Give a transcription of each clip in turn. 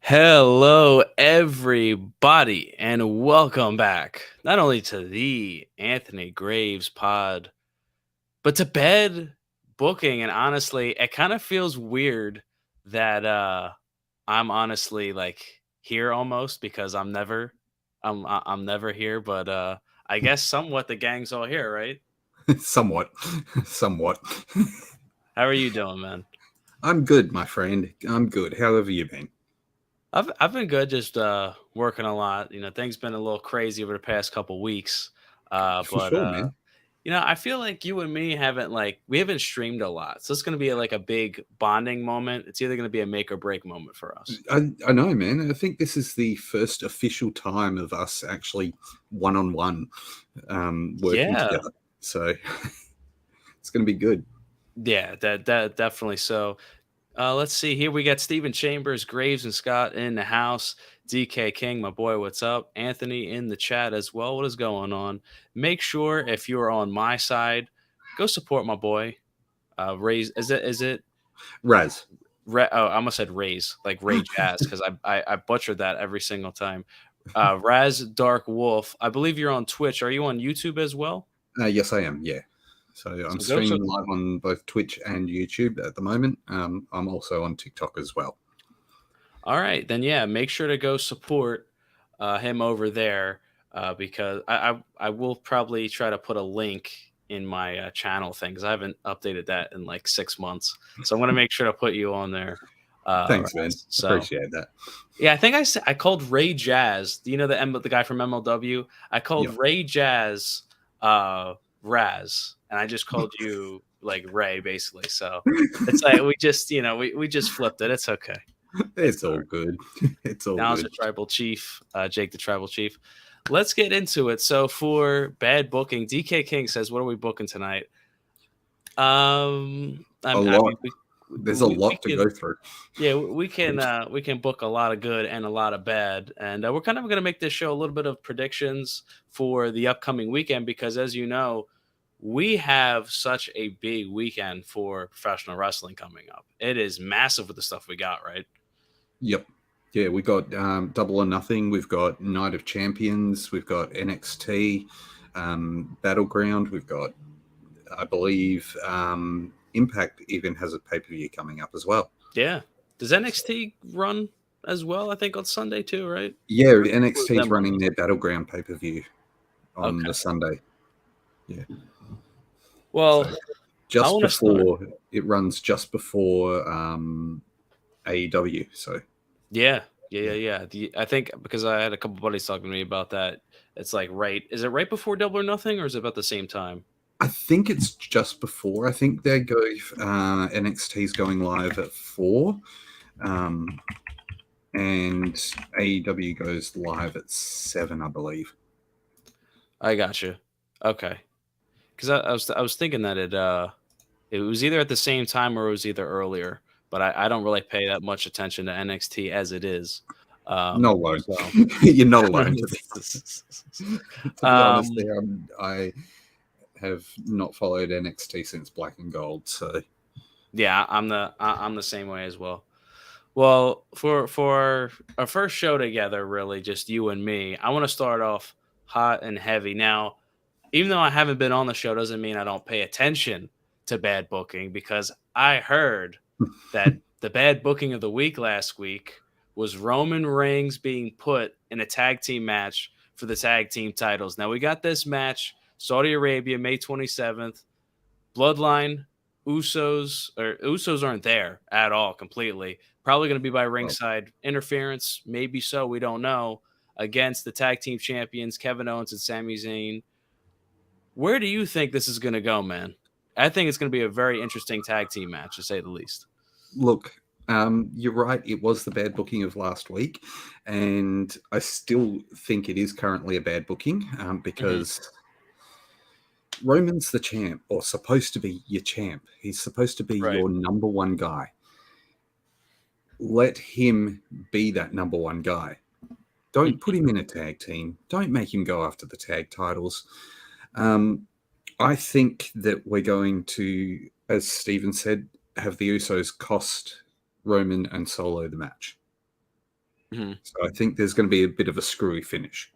Hello, everybody, and welcome back not only to the Anthony Graves pod, but to bed booking. And honestly, it kind of feels weird that I'm honestly like here almost because I'm never here, but I guess somewhat the gang's all here, right? Somewhat. How are you doing, man? I'm good, my friend. I'm good. How have you been? I've been good, just working a lot. Things been a little crazy over the past couple weeks. For But sure, man. I feel like you and me we haven't streamed a lot. So it's gonna be like a big bonding moment. It's either gonna be a make or break moment for us. I know, man. I think this is the first official time of us actually one-on-one working Yeah. together. So it's going to be good. Yeah, that definitely so. Let's see here. We got Steven Chambers, Graves, and Scott in the house. DK King, my boy, what's up? Anthony in the chat as well. What is going on? Make sure if you are on my side, go support my boy. Raise is it Raz. I almost said Raise, like Ray Jazz, because I butchered that every single time. Raz Dark Wolf. I believe you're on Twitch. Are you on YouTube as well? Yes, I am. Yeah. So I'm streaming live on both Twitch and YouTube at the moment. I'm also on TikTok as well. All right, then yeah, make sure to go support him over there because I will probably try to put a link in my channel thing because I haven't updated that in like 6 months. So I'm gonna make sure to put you on there. Thanks, man. So, appreciate that. Yeah, I think I called Ray Jazz. Do you know the guy from MLW? I called Ray Jazz Raz, and I just called you like Ray basically. So it's like we just we just flipped it. It's okay. It's all good. It's all now good. As a tribal chief, Jake the tribal chief. Let's get into it. So for bad booking, DK King says, "What are we booking tonight?" There's a lot to go through. Yeah, we can book a lot of good and a lot of bad, and we're kind of going to make this show a little bit of predictions for the upcoming weekend because, as you know, we have such a big weekend for professional wrestling coming up. It is massive with the stuff we got, right? Yep. Yeah, we got Double or Nothing. We've got Night of Champions. We've got NXT, Battleground. We've got, I believe, Impact even has a pay-per-view coming up as well. Yeah. Does NXT run as well? I think on Sunday too, right? Yeah, NXT is running their Battleground pay-per-view on the Sunday. Yeah. Well, so it runs just before AEW. So Yeah. Yeah, yeah, yeah, yeah. I think because I had a couple buddies talking to me about that. It's like is it right before Double or Nothing, or is it about the same time? I think it's just before. I think they go NXT's going live at 4, um, and AEW goes live at 7, I believe. I got you. Okay. Because I was thinking that it was either at the same time or it was either earlier, but I don't really pay that much attention to NXT as it is. Not alone. So You're not alone to be honest. um, There, I have not followed NXT since Black and Gold. So yeah, I'm the same way as well. Well, for our first show together, really just you and me, I want to start off hot and heavy. Now, even though I haven't been on the show, doesn't mean I don't pay attention to bad booking because I heard that the bad booking of the week last week was Roman Reigns being put in a tag team match for the tag team titles. Now we got this match, Saudi Arabia, May 27th. Bloodline, Usos aren't there at all completely. Probably going to be by well, ringside interference, maybe so, we don't know, against the tag team champions Kevin Owens and Sami Zayn. Where do you think this is going to go, man? I think it's going to be a very interesting tag team match, to say the least. look, you're right. It was the bad booking of last week, and I still think it is currently a bad booking Hmm. because Roman's the champ, or supposed to be your champ. He's supposed to be Right. your number one guy. Let him be that number one guy. Don't put him in a tag team. Don't make him go after the tag titles. Um, I think that we're going to, as Steven said, have the Usos cost Roman and Solo the match. Hmm. So I think there's going to be a bit of a screwy finish.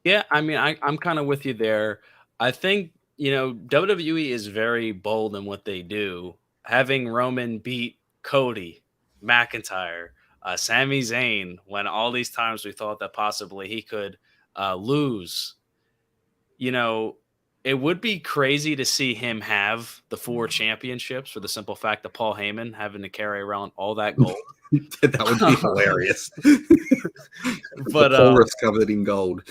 Yeah, I mean, I'm kind of with you there. I think, WWE is very bold in what they do. Having Roman beat Cody, McIntyre, Sami Zayn, when all these times we thought that possibly he could lose, you know, it would be crazy to see him have the 4 championships for the simple fact that Paul Heyman having to carry around all that gold. That would be hilarious. The But chorus covered in gold.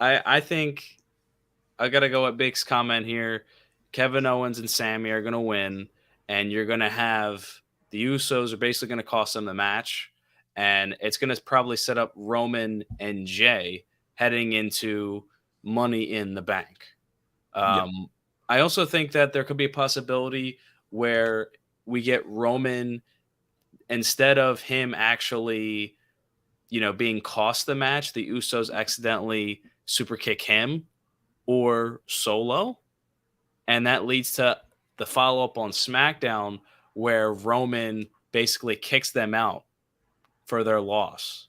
I think I gotta go with Big's comment here. Kevin Owens and Sammy are gonna win, and you're gonna have the Usos are basically gonna cost them the match, and it's gonna probably set up Roman and Jay heading into Money in the Bank. Yep. Um, I also think that there could be a possibility where we get Roman instead of him actually, being cost the match, the Usos accidentally super kick him or Solo, and that leads to the follow up on SmackDown where Roman basically kicks them out for their loss.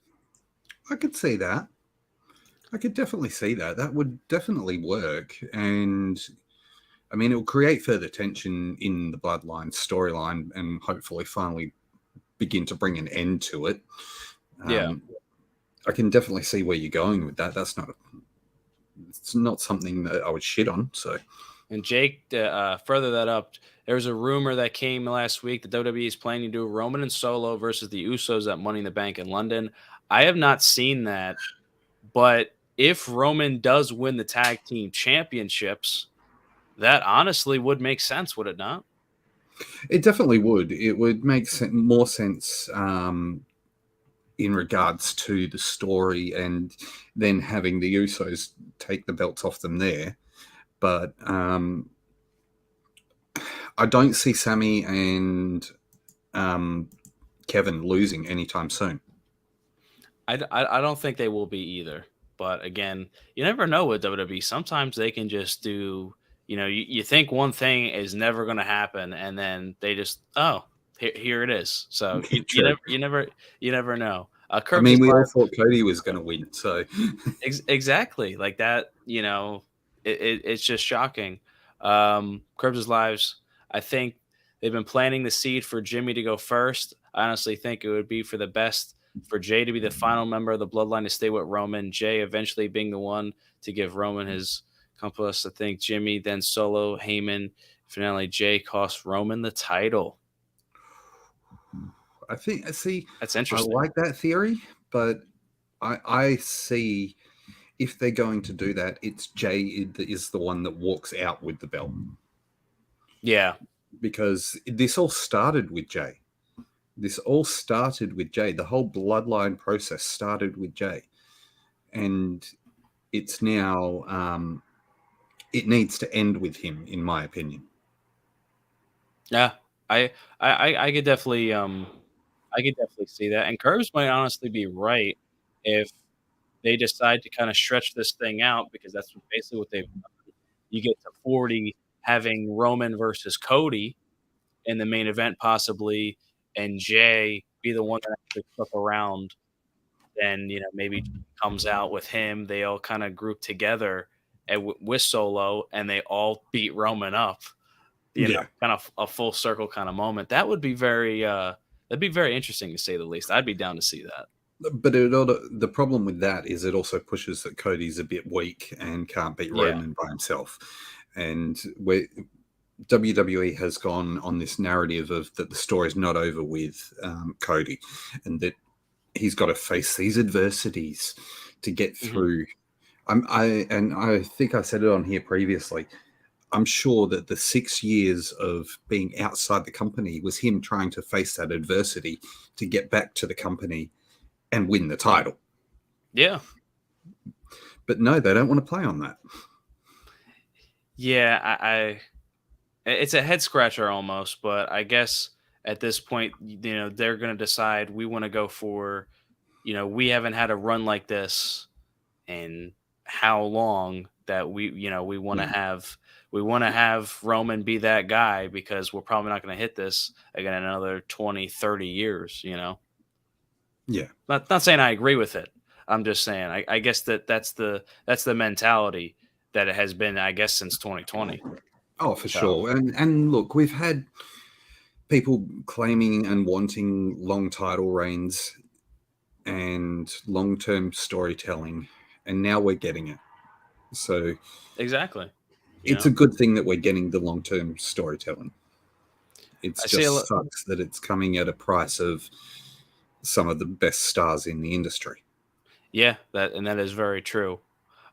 I could see that. I could definitely see that. That would definitely work. And I mean, it will create further tension in the Bloodline storyline and hopefully finally begin to bring an end to it. Yeah. Um, I can definitely see where you're going with that. It's not something that I would shit on. So And Jake, further that up, there was a rumor that came last week that WWE is planning to do Roman and Solo versus the Usos at Money in the Bank in London. I have not seen that, but if Roman does win the tag team championships, that honestly would make sense, would it not? it definitely would. It would make more sense in regards to the story and then having the Usos take the belts off them there. But I don't see Sammy and Kevin losing anytime soon. I don't think they will be either. But again, you never know with WWE. Sometimes they can just do, you think one thing is never going to happen, and then they just, oh, here it is. So True. you never know. I Curbs mean, is we all live. thought Cody was going to win, so Exactly like that. It's just shocking. Curbs is lives. I think they've been planting the seed for Jimmy to go first. I honestly think it would be for the best for Jay to be the final member of the bloodline to stay with Roman. Jay eventually being the one to give Roman his compass. I think Jimmy, then Solo, Heyman, finale Jay cost Roman the title. I think see, That's I interesting. like that theory, but I see if they're going to do that, it's Jay is the one that walks out with the belt Yeah. because this all started with Jay. This all started with Jay. The whole bloodline process started with Jay, and it's now it needs to end with him, in my opinion. Yeah. I I could definitely I could definitely see that. And Curves might honestly be right if they decide to kind of stretch this thing out because that's basically what they've done. You get to 40 having Roman versus Cody in the main event possibly, and Jay be the one that actually stuck around, then, maybe comes out with him. They all kinda group together and with Solo, and they all beat Roman up, Yeah, kind of a full circle kinda moment. That would be very, that'd be very interesting to say the least. I'd be down to see that. but the problem with that is it also pushes that Cody's a bit weak and can't beat Yeah. Roman by himself, and where WWE has gone on this narrative of that the story's not over with Cody, and that he's got to face these adversities to get Mhm. through. I think I said it on here previously. I'm sure that the 6 years of being outside the company was him trying to face that adversity to get back to the company and win the title. Yeah. But no, they don't want to play on that. Yeah, it's a head scratcher almost, but I guess at this point, they're gonna decide we wanna go for, we haven't had a run like this and how long that we want to Yeah, have Roman be that guy because we're probably not going to hit this again in another 20, 30 years, yeah. not saying I agree with it. I'm just saying I guess that's the mentality that it has been, I guess, since 2020. Oh, for So sure. And look, we've had people claiming and wanting long title reigns and long term storytelling, and now we're getting it. So exactly, it's a good thing that we're getting the long term storytelling. It's I see a just lot. sucks that it's coming at a price of some of the best stars in the industry. Yeah, that is very true.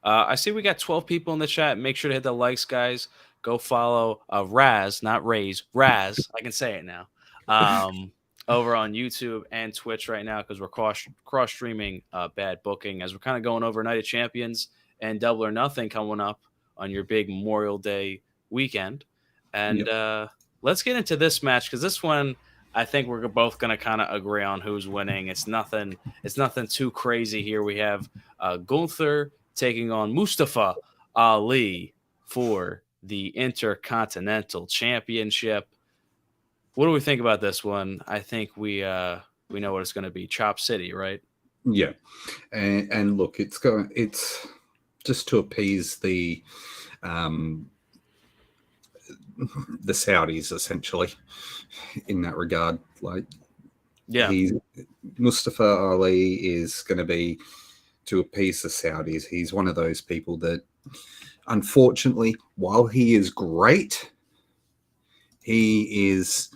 I see we got 12 people in the chat. Make sure to hit the likes, guys. Go follow Raz, not Rays, Raz. I can say it now. Um, over on YouTube and Twitch right now because we're cross streaming Bad Booking as we're kind of going over Night of Champions and Double or Nothing coming up on your big Memorial Day weekend. And Yep. let's get into this match because this one I think we're both going to kind of agree on who's winning. It's nothing. It's nothing too crazy here. We have Gunther taking on Mustafa Ali for the Intercontinental Championship. What do we think about this one? I think we know what it's going to be. Chop City, right? Yeah. And look, it's just to appease um the Saudis essentially in that regard. Like Yeah, he Mustafa Ali is going to be to appease the Saudis. He's one of those people that, unfortunately, while he is great, he is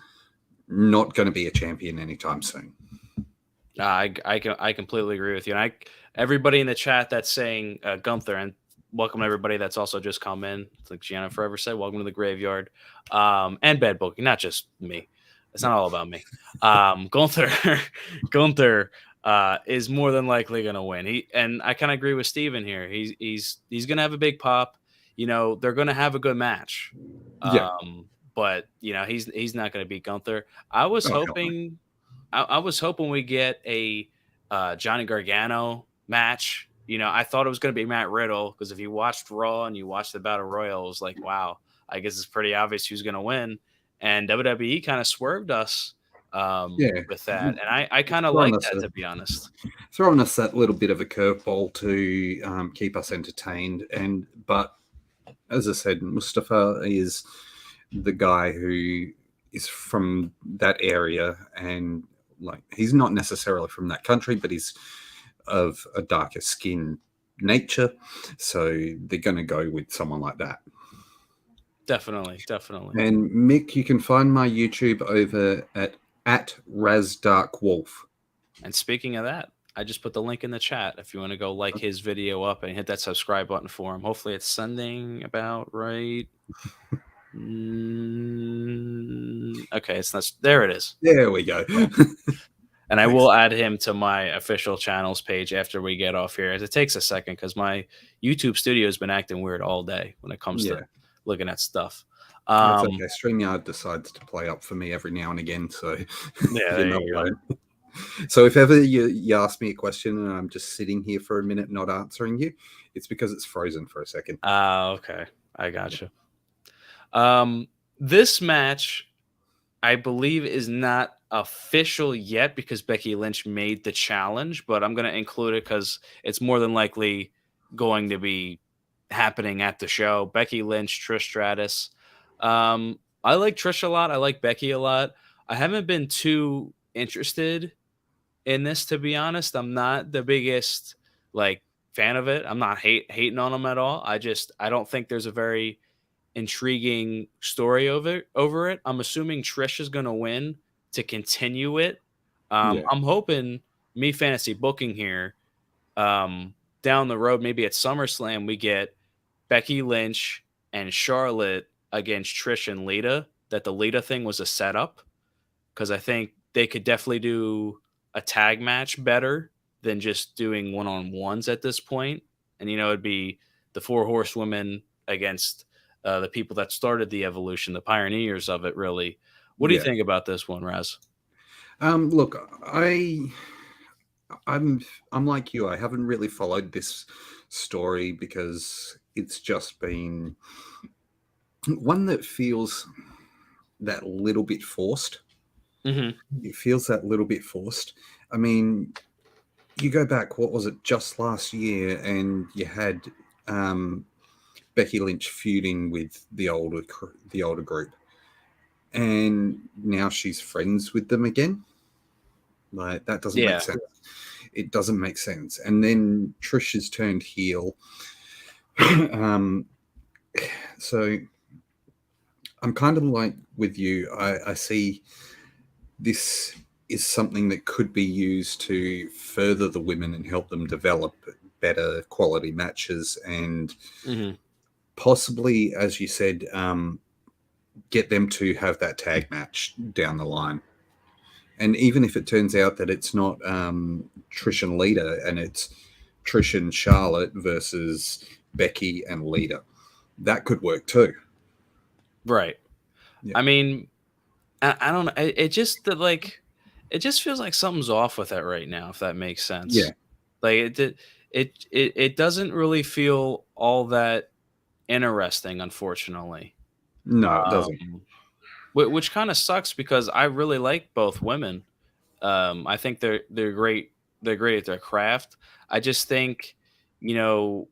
not going to be a champion anytime soon. I completely agree with you. And everybody in the chat that's saying Gunther, and welcome to everybody that's also just come in. It's like Gianna Forever said, welcome to the graveyard. And Bad Booking, not just me. It's not all about me. Gunther Gunther is more than likely gonna win. And I kind of agree with Steven here. He's gonna have a big pop. They're gonna have a good match. Yeah. But he's not gonna beat Gunther. I was Oh, hell no. hoping I was hoping we get a Johnny Gargano match. I thought it was going to be Matt Riddle because if you watched Raw and you watched the Battle Royal, it was like, wow, I guess it's pretty obvious who's going to win. And WWE kind of swerved us Yeah. with that. And I kind of Throwing like us that, a to be honest. throwing us that little bit of a curveball to keep us entertained. But as I said, Mustafa is the guy who is from that area, and like he's not necessarily from that country, but he's of a darker skin nature, so they're going to go with someone like that. Definitely, definitely. And Mick, you can find my YouTube over at at RazDarkWolf. And speaking of that, I just put the link in the chat if you want to go like his video up and hit that subscribe button for him. Hopefully it's sending about right. Okay, it's not. There it is. There we go. Yeah. And I will add him to my official channels page after we get off here. As it takes a second because my YouTube studio has been acting weird all day when it comes to looking at stuff. That's okay. StreamYard decides to play up for me every now and again, so yeah, you're not alone. So if ever you ask me a question and I'm just sitting here for a minute not answering you, it's because it's frozen for a second. Okay. I gotcha. This match, I believe, is not official yet because Becky Lynch made the challenge, but I'm going to include it because it's more than likely going to be happening at the show. Becky Lynch, Trish Stratus. I like Trish a lot. I like Becky a lot. I haven't been too interested in this, to be honest. I'm not the biggest like fan of it. I'm not hating on them at all. I don't think there's a very intriguing story over it. I'm assuming Trish is going to win to continue it. I'm hoping me fantasy booking here down the road, maybe at SummerSlam, we get Becky Lynch and Charlotte against Trish and Lita. That the Lita thing was a setup because I think they could definitely do a tag match better than just doing one-on-ones at this point. And it'd be the 4 horsewomen against the people that started the evolution, the pioneers of it, really. What do you think about this one, Raz? Look, I'm like you. I haven't really followed this story because it's just been one that feels that little bit forced. Mm-hmm. It feels that little bit forced. I mean, you go back, what was it, just last year, and you had Becky Lynch feuding with the older group, and now she's friends with them again. Like, that doesn't make sense. It doesn't make sense. And then Trish has turned heel. So I'm kind of like with you. I see this is something that could be used to further the women and help them develop better quality matches and possibly, as you said, get them to have that tag match down the line. And even if it turns out that it's not Trish and Lita and it's Trish and Charlotte versus Becky and Lita, that could work too. Right. Yeah. I mean, I don't know. It just feels like something's off with it right now, if that makes sense. Yeah. Like it doesn't really feel all that interesting, unfortunately. No, it doesn't. Which kind of sucks because I really like both women. I think they're great. They're great at their craft. I just think, I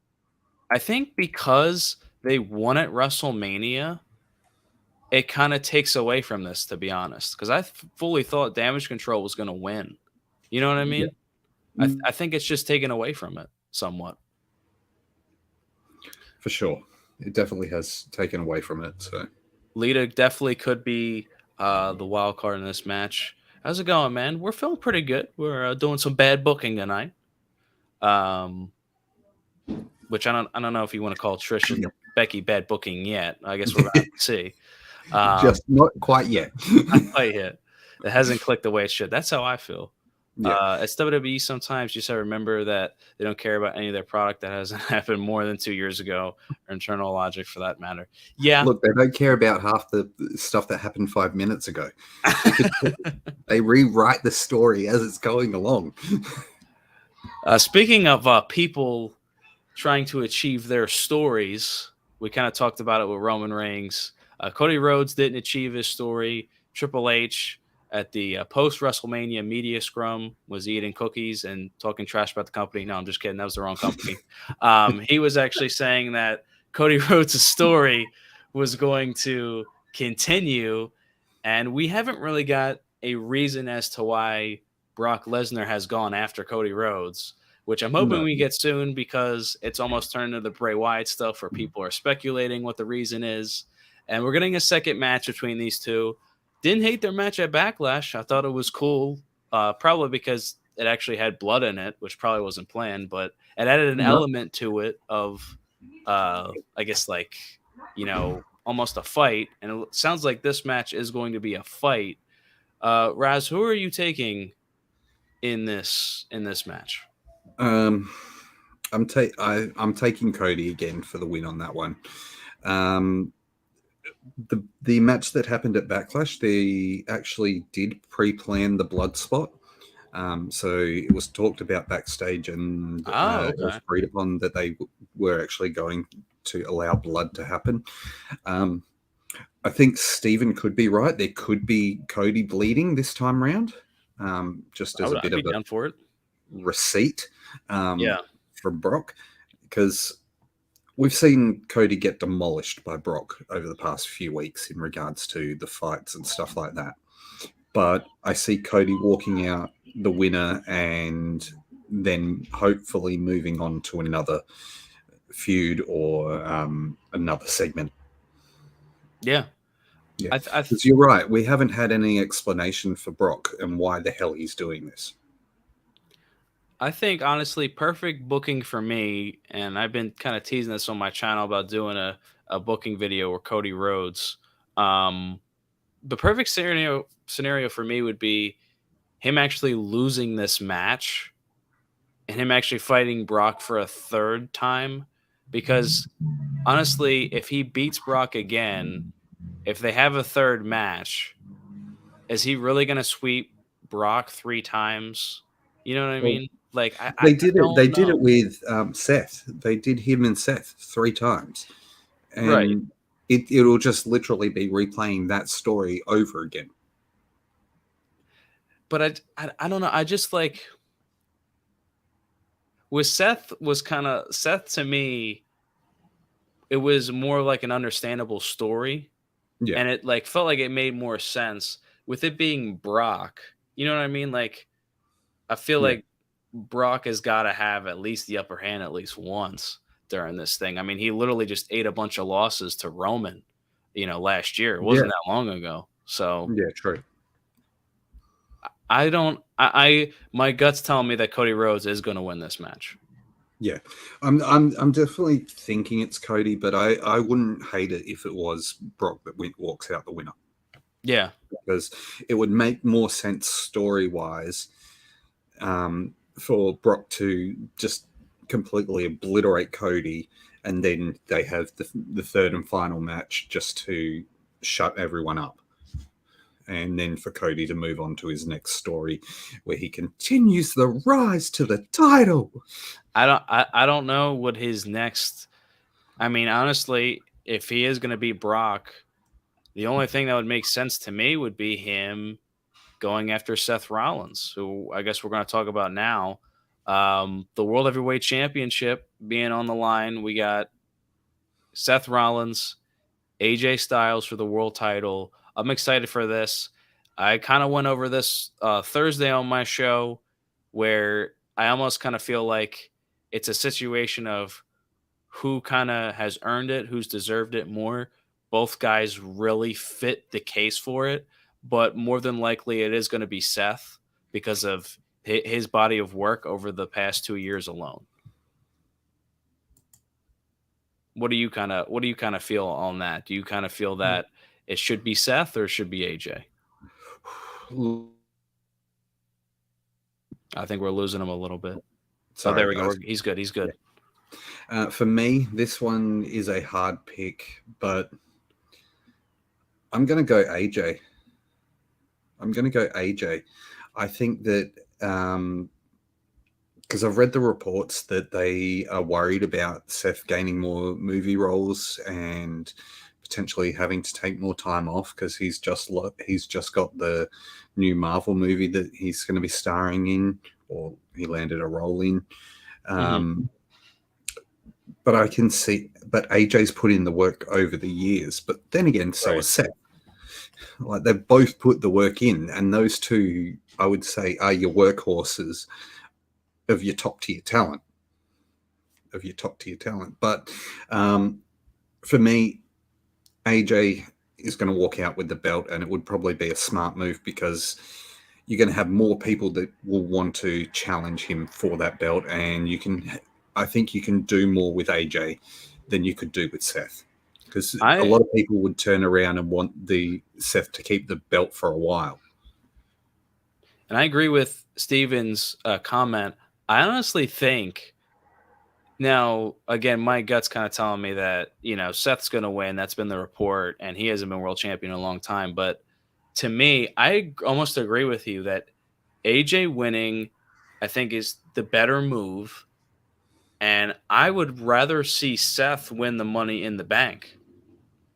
think because they won at WrestleMania, it kind of takes away from this, to be honest, because I fully thought Damage Control was going to win. You know what I mean? Yeah. I think it's just taken away from it somewhat. For sure. It definitely has taken away from it. So Lita definitely could be the wild card in this match. How's it going, man? We're feeling pretty good. We're doing some bad booking tonight. Which I don't know if you want to call Trish and Becky bad booking yet. I guess we're about to see. Just not quite yet. Not quite yet. It hasn't clicked the way it should. That's how I feel. Yeah. At WWE, sometimes you just remember that they don't care about any of their product that hasn't happened more than 2 years ago, or Internal Logic for that matter. Yeah. Look, they don't care about half the stuff that happened 5 minutes ago. They rewrite the story as it's going along. Speaking of people trying to achieve their stories, we kind of talked about it with Roman Reigns. Cody Rhodes didn't achieve his story. Triple H at the post-WrestleMania media scrum was eating cookies and talking trash about the company. No, I'm just kidding. That was the wrong company. He was actually saying that Cody Rhodes' story was going to continue, and we haven't really got a reason as to why Brock Lesnar has gone after Cody Rhodes, which I'm hoping we get soon because it's almost turned into the Bray Wyatt stuff where people are speculating what the reason is. And we're getting a second match between these two. Didn't hate their match at Backlash. I thought it was cool. Probably because it actually had blood in it, which probably wasn't planned, but it added an No. element to it of, I guess, like, almost a fight. And it sounds like this match is going to be a fight. Raz, who are you taking in this match? Um, I'm taking Cody again for the win on that one. The match that happened at Backlash, they actually did pre-plan the blood spot. So it was talked about backstage, and it was Okay. agreed upon that they were actually going to allow blood to happen. Um, I think Steven could be right. There could be Cody bleeding this time round, just as a I'd bit be of a down for it. receipt Yeah. from Brock, because we've seen Cody get demolished by Brock over the past few weeks in regards to the fights and stuff like that. But I see Cody walking out the winner and then hopefully moving on to another feud or another segment. Yeah. Yeah, I, th- I, th- because you're right. We haven't had any explanation for Brock and why the hell he's doing this. I think honestly, perfect booking for me, and I've been kind of teasing this on my channel about doing a booking video with Cody Rhodes. Um, the perfect scenario for me would be him actually losing this match and him actually fighting Brock for a third time. Because honestly, if he beats Brock again, if they have a third match, is he really going to sweep Brock three times? You know what I Well, mean? Like I they did it. don't They did know. it with Seth. They did him and Seth 3 times, Right. and it'll just literally be replaying that story over again. But I don't know. I just like with Seth to me, it was more like an understandable story, Yeah, and it like felt like it made more sense with it being Brock. You know what I mean? Like I feel yeah, like Brock has got to have at least the upper hand at least once during this thing. I mean, he literally just ate a bunch of losses to Roman, last year. It yeah, wasn't that long ago. So yeah. True. I don't. My guts telling me that Cody Rhodes is going to win this match. Yeah, I'm definitely thinking it's Cody, but I wouldn't hate it if it was Brock that walks out the winner, Yeah. because it would make more sense story wise for Brock to just completely obliterate Cody, and then they have the third and final match just to shut everyone up. And then for Cody to move on to his next story, where he continues the rise to the title. I don't know what his next. I mean, honestly, if he is going to beat Brock, the only thing that would make sense to me would be him going after Seth Rollins, who I guess we're going to talk about now. The World Heavyweight Championship being on the line, we got Seth Rollins, AJ Styles for the world title. I'm excited for this. I kind of went over this Thursday on my show where I almost kind of feel like it's a situation of who kind of has earned it, who's deserved it more. Both guys really fit the case for it, but more than likely it is going to be Seth because of his body of work over the past 2 years alone. What do you kind of feel on that? Do you kind of feel that it should be Seth or it should be AJ? I think we're losing him a little bit. Oh, there Sorry, we go. guys. He's good. He's good. For me, this one is a hard pick, but I'm going to go AJ. I'm going to go AJ. I think that because I've read the reports that they are worried about Seth gaining more movie roles and potentially having to take more time off because he's just got the new Marvel movie that he's going to be starring in, or he landed a role in. Hmm. But I can see, but AJ's put in the work over the years. But then again, so Right. has Seth. Like they've both put the work in, and those two, I would say, are your workhorses of your top tier talent. But for me, AJ, is going to walk out with the belt, and it would probably be a smart move because you're going to have more people that will want to challenge him for that belt, and I think you can do more with AJ than you could do with Seth, because a I lot of people would turn around and want the Seth to keep the belt for a while. and I agree with Steven's comment. I honestly think now, again, my gut's kind of telling me that Seth's going to win. That's been the report, and he hasn't been world champion in a long time. But to me, I almost agree with you that AJ winning, I think, is the better move. And I would rather see Seth win the Money in the Bank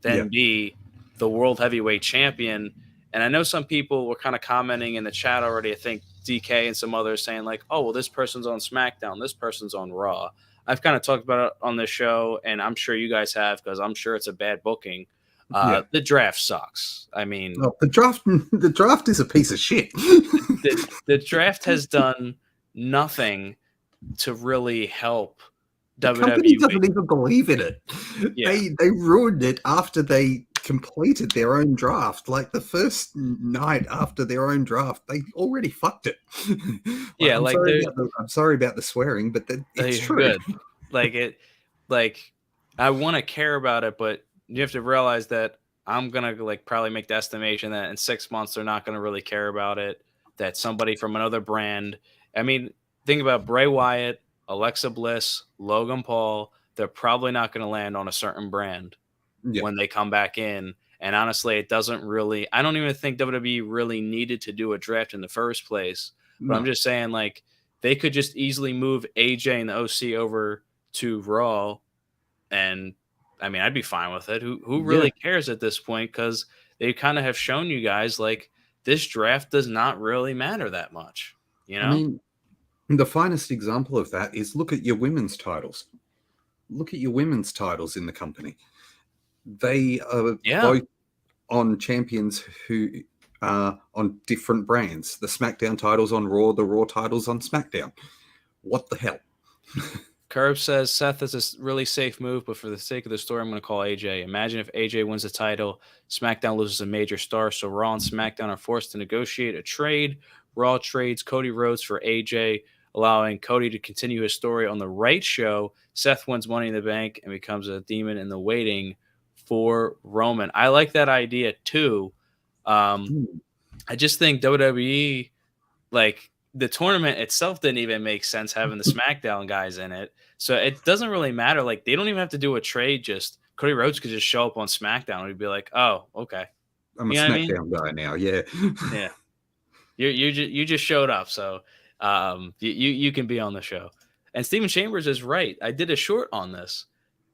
Yeah, than be the world heavyweight champion. And I know some people were kind of commenting in the chat already. I think DK and some others saying like, "Oh, well, this person's on SmackDown, this person's on Raw." I've kind of talked about it on this show, and I'm sure you guys have because I'm sure it's a bad booking. yeah. The draft sucks. I mean, Oh, the draft is a piece of shit. the draft has done nothing to really help The company WWE. doesn't even believe in it. Yeah, They ruined it after they completed their own draft. Like the first night after their own draft, they already fucked it. yeah, like I'm sorry about the swearing, but it's they're true. good. Like it, like I want to care about it, but you have to realize that I'm gonna like probably make the estimation that in 6 months they're not gonna really care about it. That somebody from another brand. I mean, think about Bray Wyatt, Alexa Bliss, Logan Paul. They're probably not gonna land on a certain brand Yeah, when they come back in. And honestly, it doesn't really. I don't even think WWE really needed to do a draft in the first place. But I'm no. just saying, like, they could just easily move AJ and the OC over to Raw, and I mean, I'd be fine with it. Who Yeah, really cares at this point? Because they kind of have shown you guys like this draft does not really matter that much. You I know? mean, the finest example of that is look at your women's titles. Look at your women's titles in the company. They are Yeah. both on champions who are on different brands. The SmackDown titles on Raw, the Raw titles on SmackDown. What the hell? Curb says Seth is a really safe move, but for the sake of the story, I'm going to call AJ. Imagine if AJ wins the title, SmackDown loses a major star, so Raw and SmackDown are forced to negotiate a trade. Raw trades Cody Rhodes for AJ, allowing Cody to continue his story on the right show. Seth wins Money in the Bank and becomes a demon in the waiting for Roman. I like that idea too. Um, I just think WWE like the tournament itself didn't even make sense having the SmackDown guys in it. So it doesn't really matter. Like they don't even have to do a trade. Just Cody Rhodes could just show up on SmackDown and he'd be like, "Oh, okay." I'm a You know what I mean? SmackDown guy now. Yeah. Yeah. You just showed up, so you can be on the show. And Steven Chambers is right. I did a short on this.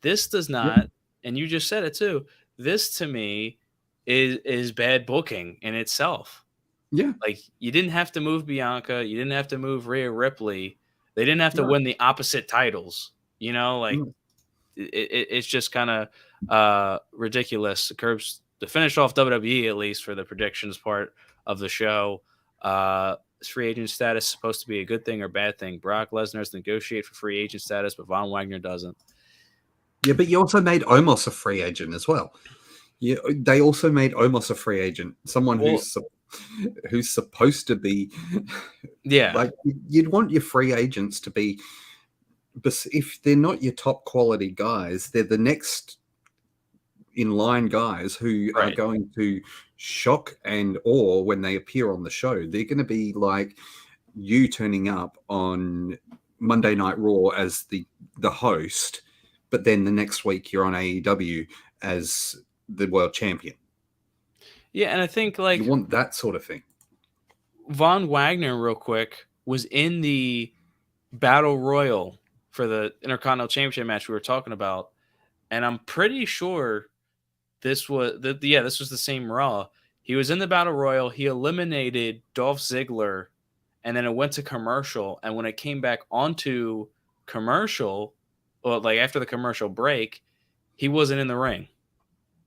This does Yeah. not, and you just said it too. This to me is bad booking in itself. Yeah. Like you didn't have to move Bianca, you didn't have to move Rhea Ripley. They didn't have to No. win the opposite titles. Like No. it's just kind of ridiculous. Curbs to finish off WWE at least for the predictions part of the show. Is free agent status supposed to be a good thing or bad thing? Brock Lesnar has negotiated for free agent status, but Von Wagner doesn't. Yeah, but you also made Omos a free agent as well. Yeah, they also made Omos a free agent. Someone Well, who's supposed to be yeah, like you'd want your free agents to be, but if they're not your top quality guys, they're the next in line guys who are right. going to shock and awe when they appear on the show. They're going to be like you turning up on Monday Night Raw as the host, but then the next week you're on AEW as the world champion. Yeah, and I think You like want that sort of thing. Von Wagner, real quick, was in the Battle Royal for the Intercontinental Championship match we were talking about, and I'm pretty sure this was the same Raw. He was in the Battle Royal. He eliminated Dolph Ziggler, and then it went to commercial. And when it came back onto commercial, or like after the commercial break, he wasn't in the ring.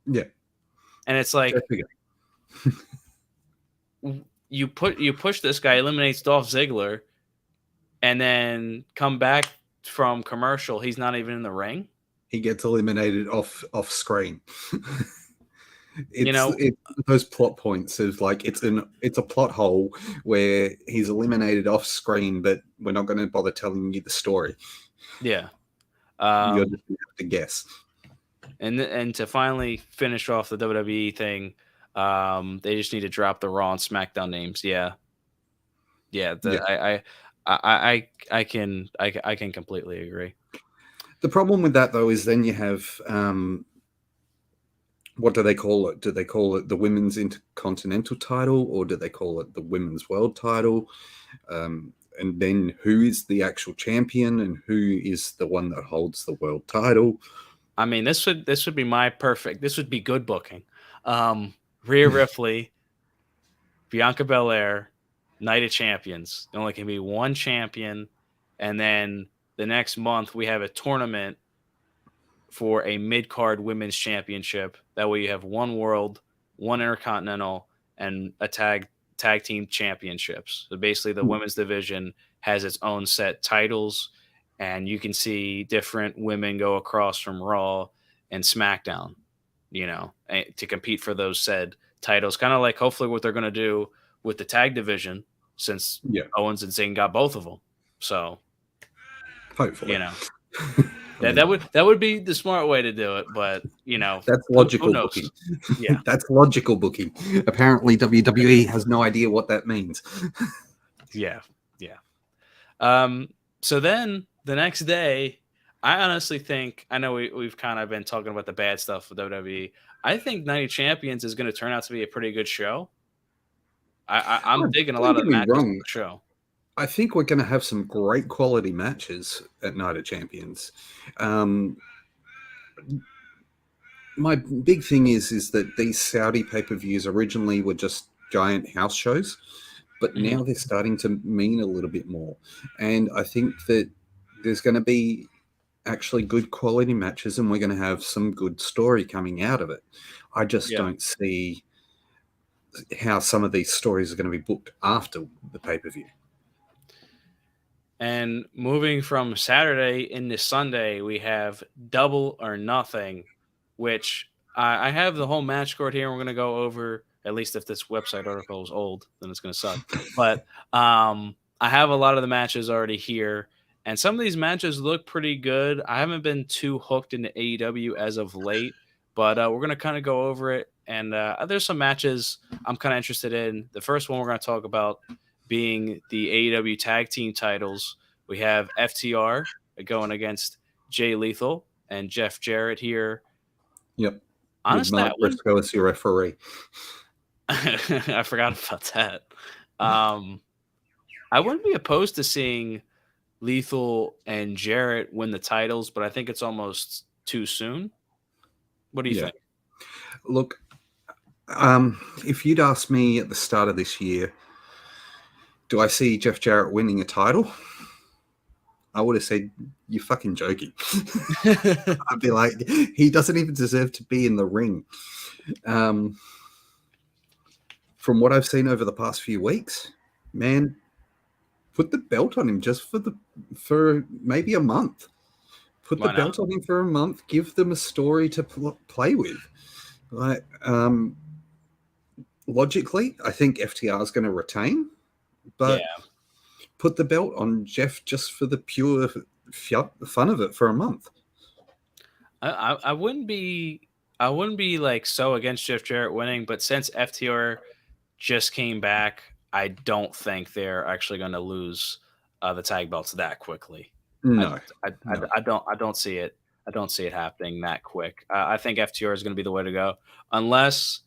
Yeah. And it's like you push this guy, eliminates Dolph Ziggler, and then come back from commercial. He's not even in the ring. He gets eliminated off screen. You know, It's those plot points of like it's a plot hole where he's eliminated off screen, but we're not going to bother telling you the story. yeah. You're Um, just going to have to guess. and to finally finish off the WWE thing, they just need to drop the Raw and SmackDown names. Yeah, yeah. Yeah. I can completely agree. The problem with that though is then you have what do they call it? Do they call it the women's intercontinental title, or do they call it the women's world title? And then who is the actual champion, and who is the one that holds the world title? I mean, this would be my perfect. This would be good booking. Rhea Ripley, Bianca Belair, Night of Champions. There only can be one champion, and then the next month we have a tournament for a mid card women's championship. That way you have one world, one intercontinental, and a tag team championships. So basically, the women's division has its own set titles, and you can see different women go across from Raw and SmackDown, to compete for those said titles. Kind of like hopefully what they're going to do with the tag division, since Yeah, Owens and Zayn got both of them. So hopefully. you know. I mean, That would be the smart way to do it, but that's who logical knows? booking. Yeah, That's logical booking. Apparently, WWE has no idea what that means. yeah, yeah. Um, so then the next day, I honestly think I know we've kind of been talking about the bad stuff with WWE. I think Night of Champions is going to turn out to be a pretty good show. I'm digging a Don't lot of get the me matches on wrong. the show. I think we're going to have some great quality matches at Night of Champions. Um, my big thing is that these Saudi pay per views originally were just giant house shows, but Mhm. now they're starting to mean a little bit more. And I think that there's going to be actually good quality matches, and we're going to have some good story coming out of it. I just Yeah. don't see how some of these stories are going to be booked after the pay per view. And moving from Saturday into Sunday, we have Double or Nothing, which I have the whole match card here. We're going to go over, at least if this website article is old, then it's going to suck. But I have a lot of the matches already here. And some of these matches look pretty good. I haven't been too hooked into AEW as of late, but we're going to kind of go over it. And there's some matches I'm kind of interested in. The first one we're going to talk about being the AEW tag team titles. We have FTR going against Jay Lethal and Jeff Jarrett here. Yep. With Honestly, Mark Briscoe as your referee. I forgot about that. Um, I wouldn't be opposed to seeing Lethal and Jarrett win the titles, but I think it's almost too soon. What do you Yeah. think? Look, if you'd asked me at the start of this year, do I see Jeff Jarrett winning a title? I would have said, you're fucking joking. I'd be like, he doesn't even deserve to be in the ring. From what I've seen over the past few weeks, man, put the belt on him just for maybe a month. Put the Why not? belt on him for a month. Give them a story to play with. Like, logically, I think FTR is going to retain, but Yeah, put the belt on Jeff just for the pure fun of it for a month. I wouldn't be like so against Jeff Jarrett winning, but since FTR just came back, I don't think they're actually going to lose the tag belts that quickly. I, No, no. I don't see it. I don't see it happening that quick. I think FTR is going to be the way to go, unless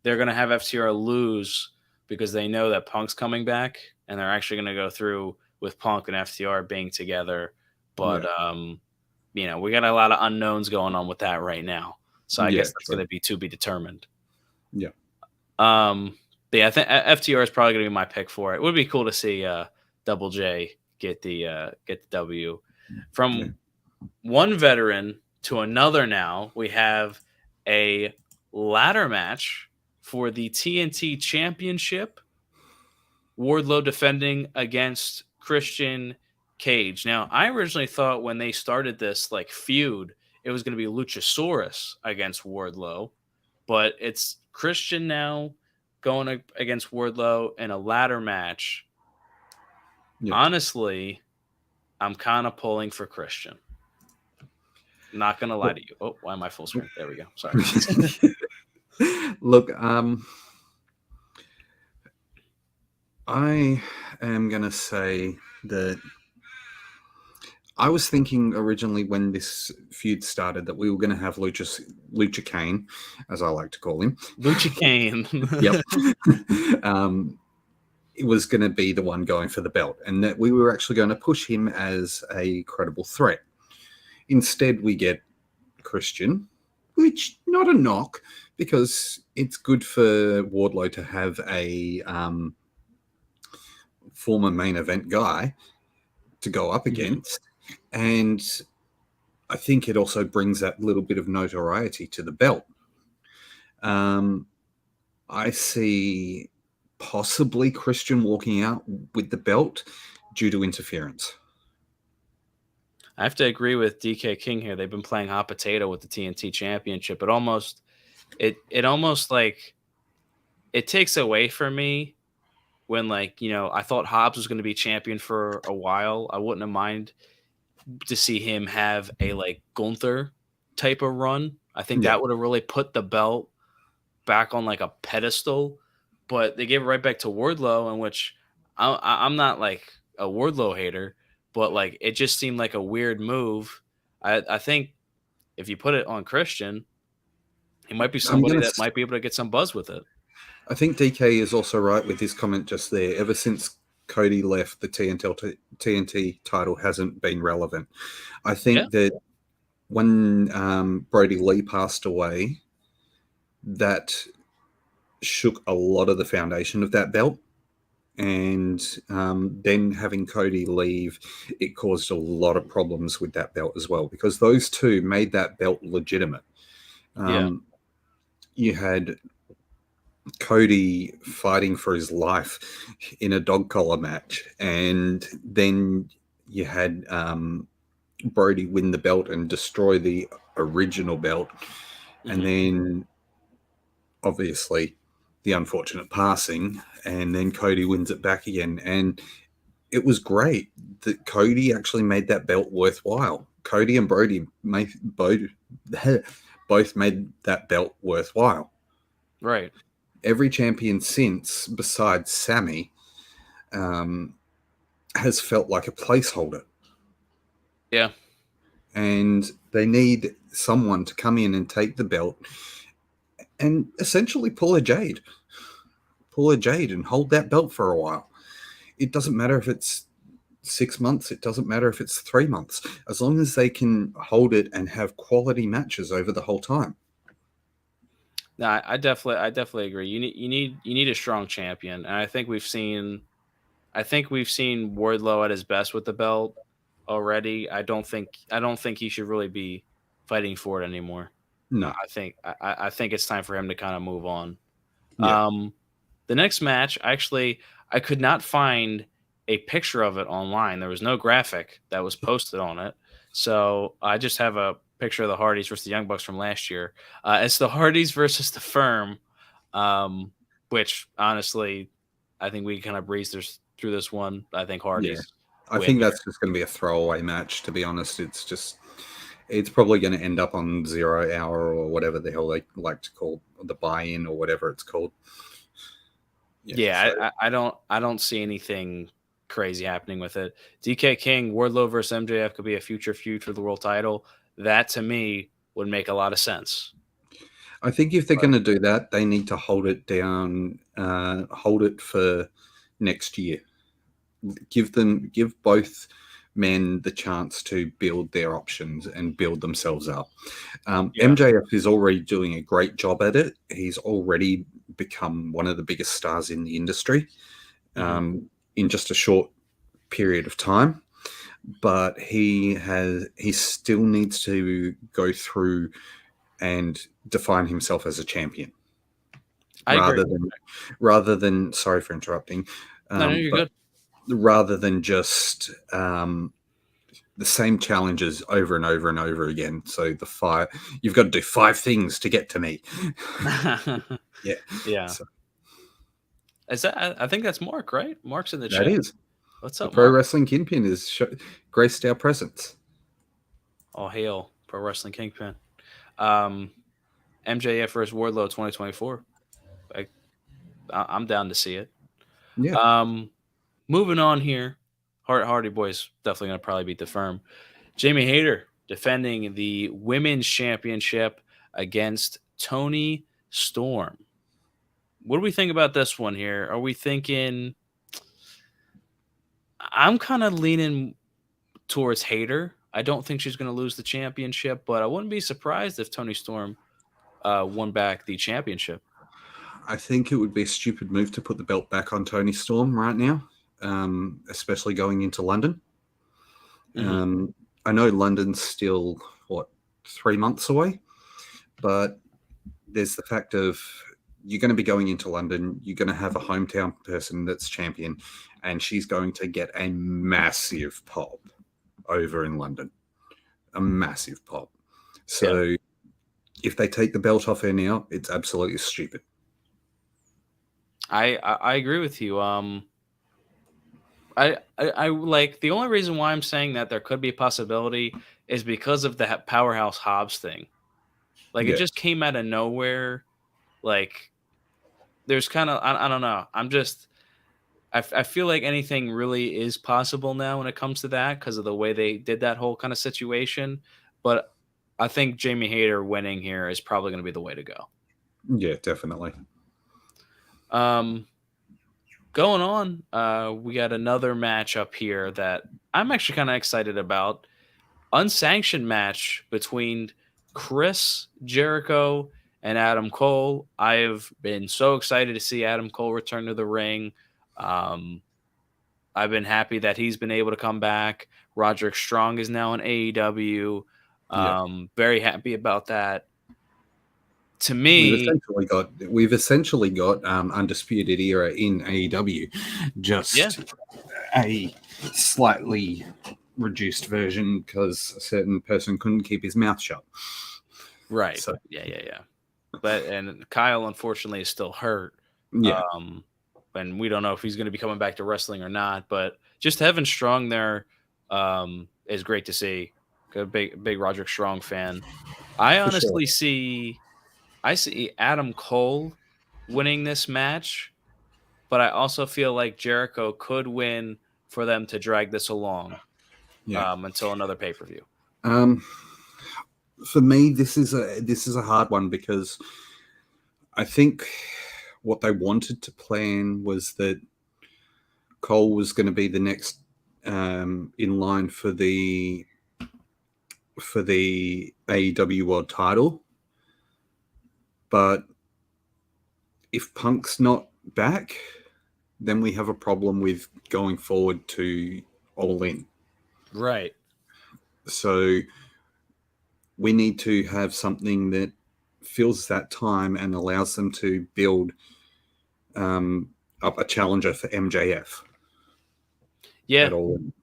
they're going to have FTR lose because they know that Punk's coming back, and they're actually going to go through with Punk and FTR being together. But Yeah, we got a lot of unknowns going on with that right now, so I yeah, guess that's true. going to be to be determined. Yeah, But yeah, I think FTR is probably going to be my pick for it. It would be cool to see Double J get the W. yeah. From one veteran to another now, we have a ladder match for the TNT Championship. Wardlow defending against Christian Cage. Now, I originally thought when they started this feud, it was going to be Luchasaurus against Wardlow, but it's Christian now going against Wardlow in a ladder match. Yeah. Honestly, I'm kind of pulling for Christian. Not gonna lie Look, to you. Oh, why am I full screen? There we go. Sorry. look, I am gonna say that I was thinking originally when this feud started that we were going to have Lucha Kane, as I like to call him. Lucha Kane. Yep. It was going to be the one going for the belt, and that we were actually going to push him as a credible threat. Instead, we get Christian, which not a knock, because it's good for Wardlow to have a former main event guy to go up against. And I think it also brings that little bit of notoriety to the belt. I see possibly Christian walking out with the belt due to interference. I have to agree with DK King here. They've been playing hot potato with the TNT Championship. It almost like it takes away from me when, like, I thought Hobbs was going to be champion for a while. I wouldn't have mind to see him have a like Gunther type of run. I think Yeah. that would have really put the belt back on like a pedestal. But they gave it right back to Wardlow, in which I'm not like a Wardlow hater, but like it just seemed like a weird move. I think if you put it on Christian, he might be I'm somebody gonna. that might be able to get some buzz with it. I think DK is also right with his comment just there. Ever since Cody left, the TNT title hasn't been relevant. I Yeah, think that when Brody Lee passed away, that shook a lot of the foundation of that belt. And then having Cody leave, it caused a lot of problems with that belt as well, because those two made that belt legitimate. yeah, You had Cody fighting for his life in a dog collar match, and then you had Brody win the belt and destroy the original belt, and hmm then obviously the unfortunate passing, and then Cody wins it back again. And it was great that Cody actually made that belt worthwhile. Cody and Brody both made that belt worthwhile. right, Every champion since, besides Sammy, um, has felt like a placeholder. yeah. And they need someone to come in and take the belt and essentially pull a Jade and hold that belt for a while. It doesn't matter if it's 6 months, it doesn't matter if it's 3 months, as long as they can hold it and have quality matches over the whole time. No, I definitely agree. You need a strong champion, and I think we've seen Wardlow at his best with the belt already. I don't think he should really be fighting for it anymore. No. I think it's time for him to kind of move on. Yeah. The next match, actually, I could not find a picture of it online. There was no graphic that was posted on it, so I just have a picture of the Hardys versus the Young Bucks from last year. It's the Hardys versus the Firm, which honestly, I think we kind of through this one. I think Yeah. Hardys I win think here. that's just going to be a throwaway match, to be honest. It's probably going to end up on 0 hour or whatever the hell they like to call the buy-in or whatever it's called. Yeah. Yeah, So I don't see anything crazy happening with it. DK King, Wardlow versus MJF could be a future feud for the world title. That to me would make a lot of sense. I think if they're But going to do that, they need to hold it down, hold it for next year. Give both men the chance to build their options and build themselves up. yeah, MJF is already doing a great job at it. He's already become one of the biggest stars in the industry hmm in just a short period of time. But he still needs to go through and define himself as a champion I agree. rather than sorry for interrupting, No, no, you're but good. rather than just the same challenges over and over and over again. So you've got to do 5 things to get to me. Yeah. Yeah. So Is that I think that's Mark, right? Mark's in the that chat. is What's the up, Pro Mark? Wrestling Kingpin is graced our presence. All hail Pro Wrestling Kingpin. Um, MJF versus Wardlow 2024. I, I'm down to see it. Yeah. Um, moving on here. Hardy Boys definitely going to probably beat the firm. Jamie Hayter defending the women's championship against Tony Storm. What do we think about this one here? Are we thinking? I'm kind of leaning towards Hayter. I don't think she's going to lose the championship, but I wouldn't be surprised if Tony Storm won back the championship. I think it would be a stupid move to put the belt back on Tony Storm right now, especially going into London. Mm-hmm. I know London's still, 3 months away, but there's the fact of you're going to be going into London, you're going to have a hometown person that's champion, and she's going to get a massive pop over in London. A massive pop. So if they take the belt off her now, it's absolutely stupid. I agree with you. I like the only reason why I'm saying that there could be a possibility is because of the Powerhouse Hobbs thing. Like it Yeah. just came out of nowhere. Like there's kind of I don't know. I feel like anything really is possible now when it comes to that because of the way they did that whole kind of situation. But I think Jamie Hayter winning here is probably going to be the way to go. Yeah, definitely. Um, Going on, we got another match up here that I'm actually kind of excited about. Unsanctioned match between Chris Jericho and Adam Cole. I've been so excited to see Adam Cole return to the ring. Um, I've been happy that he's been able to come back. Roderick Strong is now in AEW. Yeah. Very happy about that. To We've me, essentially got Undisputed Era in AEW, yeah, just a slightly reduced version because a certain person couldn't keep his mouth shut. right. So Yeah. But and Kyle unfortunately is still hurt. yeah, And we don't know if he's going to be coming back to wrestling or not. But just having Strong there is great to see. A big Roderick Strong fan. I for sure. honestly I see Adam Cole winning this match, but I also feel like Jericho could win for them to drag this along Yeah. until another pay per view. Um, for me, this is a hard one because I think what they wanted to plan was that Cole was going to be the next in line for the AEW World Title, but if Punk's not back, then we have a problem with going forward to All In. Right. So we need to have something that fills that time and allows them to build up a challenger for MJF Yeah. at All In.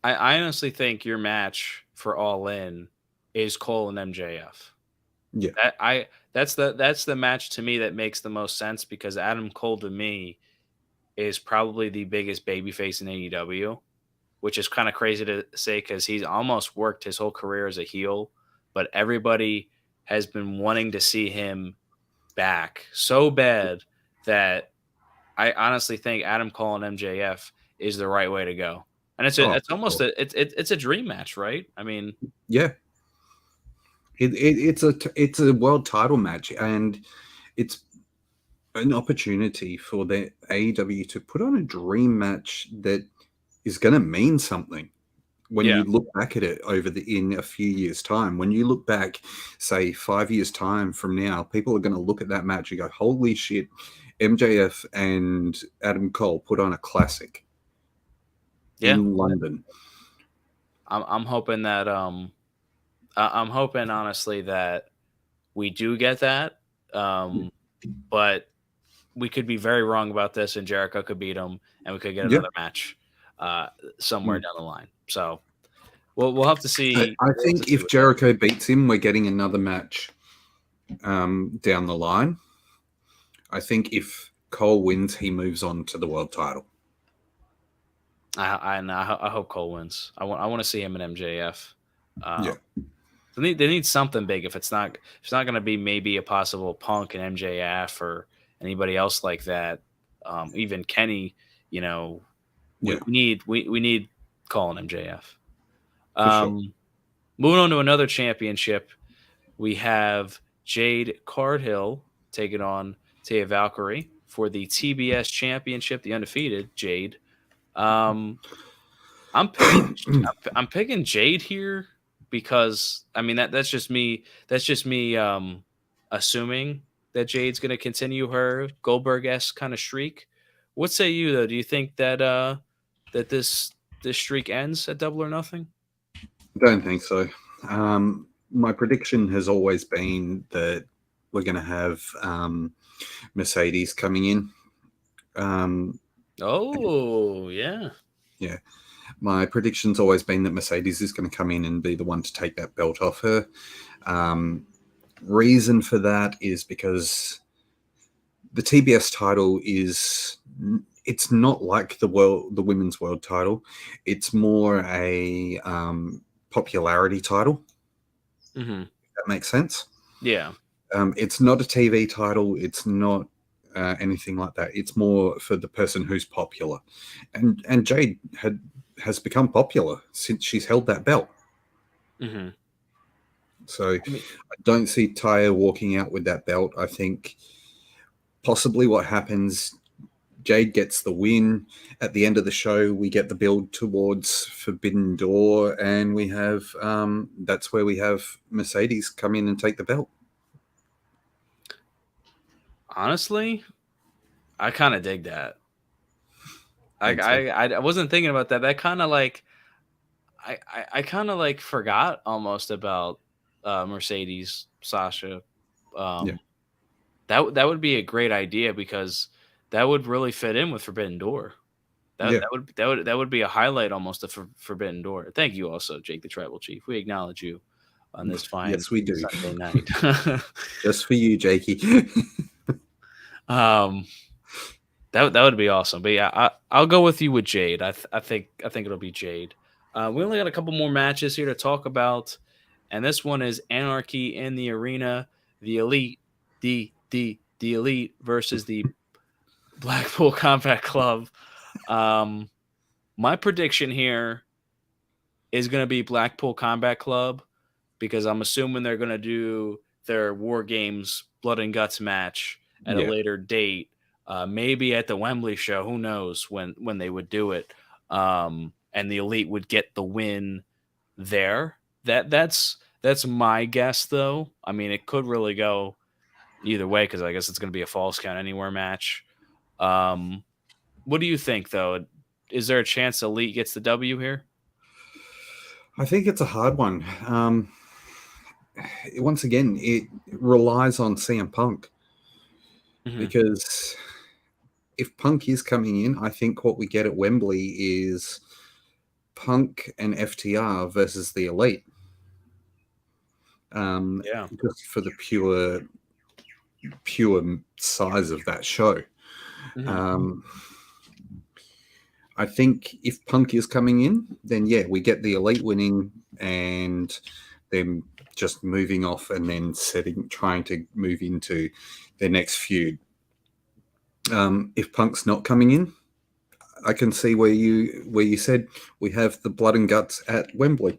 I honestly think your match for All In is Cole and MJF. Yeah. That's the match to me that makes the most sense because Adam Cole to me is probably the biggest babyface in AEW, which is kind of crazy to say because he's almost worked his whole career as a heel, but everybody has been wanting to see him back so bad that I honestly think Adam Cole and MJF is the right way to go. And Oh, it's almost sure. it's a dream match, right? I mean, Yeah. It's a world title match, and it's an opportunity for the AEW to put on a dream match that is going to mean something when yeah, you look back at it in a few years' time. When you look back, say 5 years' time from now, people are going to look at that match and go, "Holy shit, MJF and Adam Cole put on a classic yeah. in London." I'm hoping that I'm hoping honestly that we do get that. But we could be very wrong about this, and Jericho could beat him, and we could get Yeah. another match somewhere down the line. So Well, we'll have to see. I We'll have to think see if with that. Jericho beats him, we're getting another match down the line. I think if Cole wins, he moves on to the world title. I hope Cole wins. I want to see him in MJF. Yeah, They need something big. If it's not going to be maybe a possible Punk and MJF or anybody else like that, even Kenny, you know, yeah, we need Cole and MJF. for sure. Moving on to another championship, we have Jade Cardhill taking on Taya Valkyrie for the TBS championship, the undefeated Jade. Um, I'm picking I'm picking Jade here because I mean that's just me assuming that Jade's going to continue her Goldberg-esque kind of streak. What say you though? Do you think that that this streak ends at Double or Nothing? Don't think so. My prediction has always been that we're going to have Mercedes coming in. Oh, yeah. Yeah, my prediction's always been that Mercedes is going to come in and be the one to take that belt off her. Reason for that is because the TBS title is it's not like the women's world title. It's more a popularity title. Mhm. That makes sense. Yeah. It's not a TV title. It's not anything like that. It's more for the person who's popular, and Jade has become popular since she's held that belt. Mhm. So I mean, I don't see Taya walking out with that belt. I think possibly what happens, Jade gets the win. At the end of the show, we get the build towards Forbidden Door, and we have that's where we have Mercedes come in and take the belt. honestly, I kind of dig that. Think so? I wasn't thinking about that. That kind of like I kind of like forgot almost about Mercedes Sasha. Yeah, Um, that would be a great idea because that would really fit in with Forbidden Door. yeah. That would be a highlight almost of Forbidden Door. Thank you also, Jake the Tribal Chief. We acknowledge you on this fine Yes, we do. Sunday night. Just for you, Jakey. um, that would be awesome. But yeah, I'll go with you with Jade. I think it'll be Jade. We only got a couple more matches here to talk about, and this one is Anarchy in the Arena, the Elite, the Elite versus the Blackpool Combat Club. Um, my prediction here is going to be Blackpool Combat Club because I'm assuming they're going to do their War Games Blood and Guts match at a Yeah, later date, maybe at the Wembley show. Who knows when they would do it? And the Elite would get the win there. That's my guess, though. I mean, it could really go either way because I guess it's going to be a false count anywhere match. Um, what do you think, though? Is there a chance Elite gets the W here? I think it's a hard one. Once again, it relies on CM Punk Hmm. because if Punk is coming in, I think what we get at Wembley is Punk and FTR versus the Elite. Yeah. Just for the pure size of that show. Hmm. Um, I think if Punk is coming in, then yeah, we get the Elite winning and them just moving off and then trying to move into their next feud. If Punk's not coming in, I can see where you said we have the blood and guts at Wembley.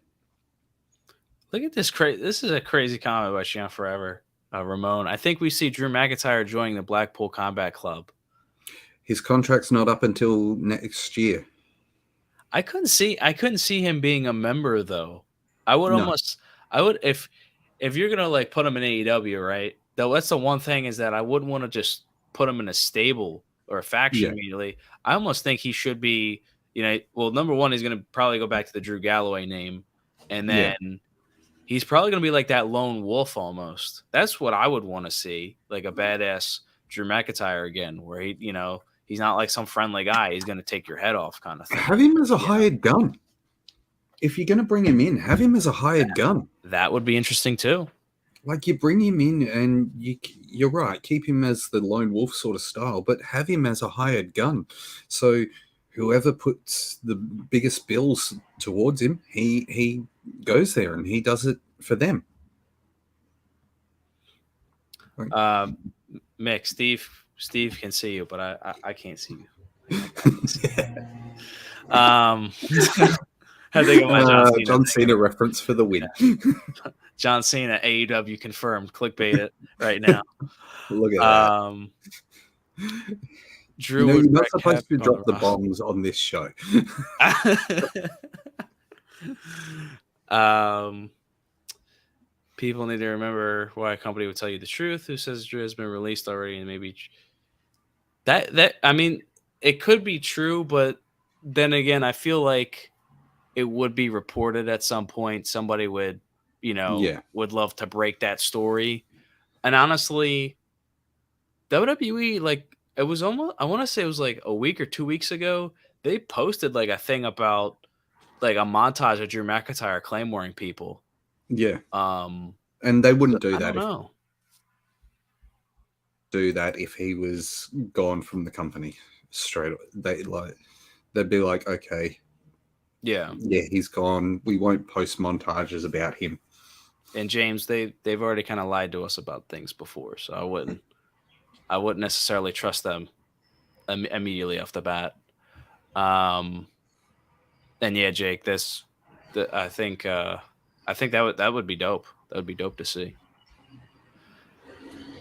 Look at this crazy. This is a crazy comment by Sean Forever, Ramon. I think we see Drew McIntyre joining the Blackpool Combat Club. His contract's not up until next year. I couldn't see him being a member though. I would No, almost I would if you're gonna like put him in AEW, right? Though that's the one thing is that I wouldn't want to just put him in a stable or a faction yeah, immediately. I almost think he should be, well, number one, he's gonna probably go back to the Drew Galloway name, and yeah. then he's probably gonna be like that lone wolf almost. That's what I would want to see, like a badass Drew McIntyre again, where he's not like some friendly guy. He's gonna take your head off, kind of thing. Have him as a You know, hired gun. if you're going to bring him in, have him as a hired gun. That would be interesting too. Like, you bring him in and you're right, keep him as the lone wolf sort of style, but have him as a hired gun. So whoever puts the biggest bills towards him, he goes there and he does it for them. Mick, Steve can see you, but I can't see you. I think of my John Cena reference for the win. Yeah. John Cena, AEW confirmed. Clickbait it right now. Look at that. Drew, you're not supposed to drop the bombs on this show. People need to remember why a company would tell you the truth. Who says Drew has been released already, and maybe that I mean, it could be true, but then again, I feel like it would be reported at some point. Somebody would, would love to break that story. And honestly, WWE, like, it was almost, I want to say it was like a week or 2 weeks ago, they posted like a thing about like a montage of Drew McIntyre claymoring people. Yeah. And they wouldn't do that. I don't know. Do that if he was gone from the company straight. They'd be like, okay, yeah, he's gone. We won't post montages about him. And James, they've already kind of lied to us about things before, so I wouldn't necessarily trust them immediately off the bat. And yeah, Jake, I think that would be dope. That would be dope to see.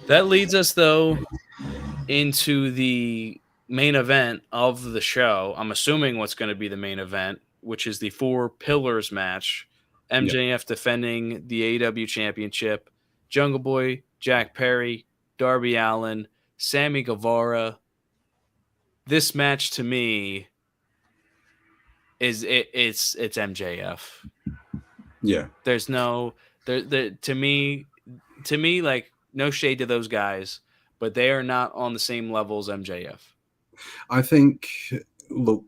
That leads us though into the main event of the show. I'm assuming what's going to be the main event, which is the 4 Pillars match. MJF defending the AEW Championship. Jungle Boy, Jack Perry, Darby Allin, Sammy Guevara. This match to me it's MJF. Yeah. There's no to me like, no shade to those guys, but they are not on the same level as MJF. I think, look,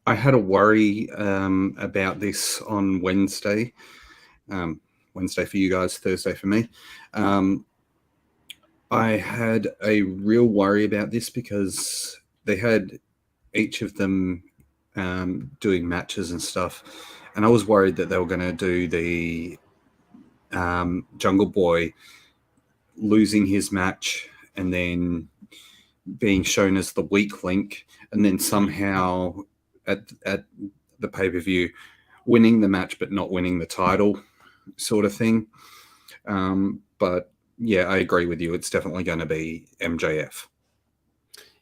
I had a worry about this on Wednesday. Wednesday for you guys, Thursday for me. I had a real worry about this because they had each of them doing matches and stuff. And I was worried that they were going to do the Jungle Boy losing his match and then being shown as the weak link, and then somehow at the pay-per-view winning the match but not winning the title sort of thing. But yeah, I agree with you. It's definitely going to be MJF.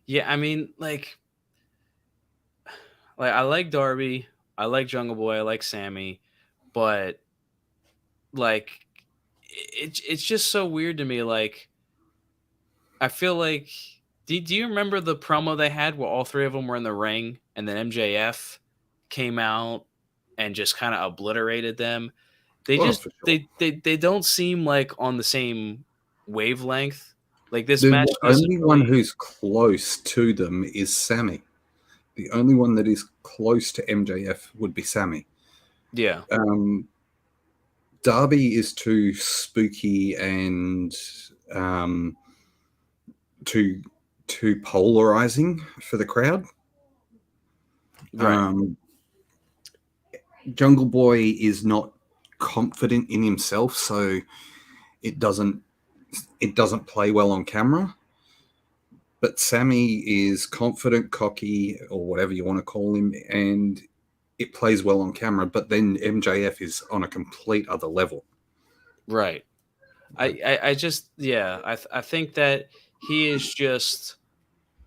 Yeah, I mean, like I like Darby, I like Jungle Boy, I like Sammy, but like it's just so weird to me. Like, I feel like, do you remember the promo they had where all 3 of them were in the ring and then MJF came out and just kind of obliterated them? They just they don't seem like on the same wavelength. Like, this match, the only one who's close to them is Sammy. The only one that is close to MJF would be Sammy. Yeah. Darby is too spooky and too polarizing for the crowd. Right. Jungle Boy is not confident in himself, so it doesn't play well on camera. But Sammy is confident, cocky, or whatever you want to call him, and it plays well on camera. But then MJF is on a complete other level. Right. I just, yeah, I think that he is just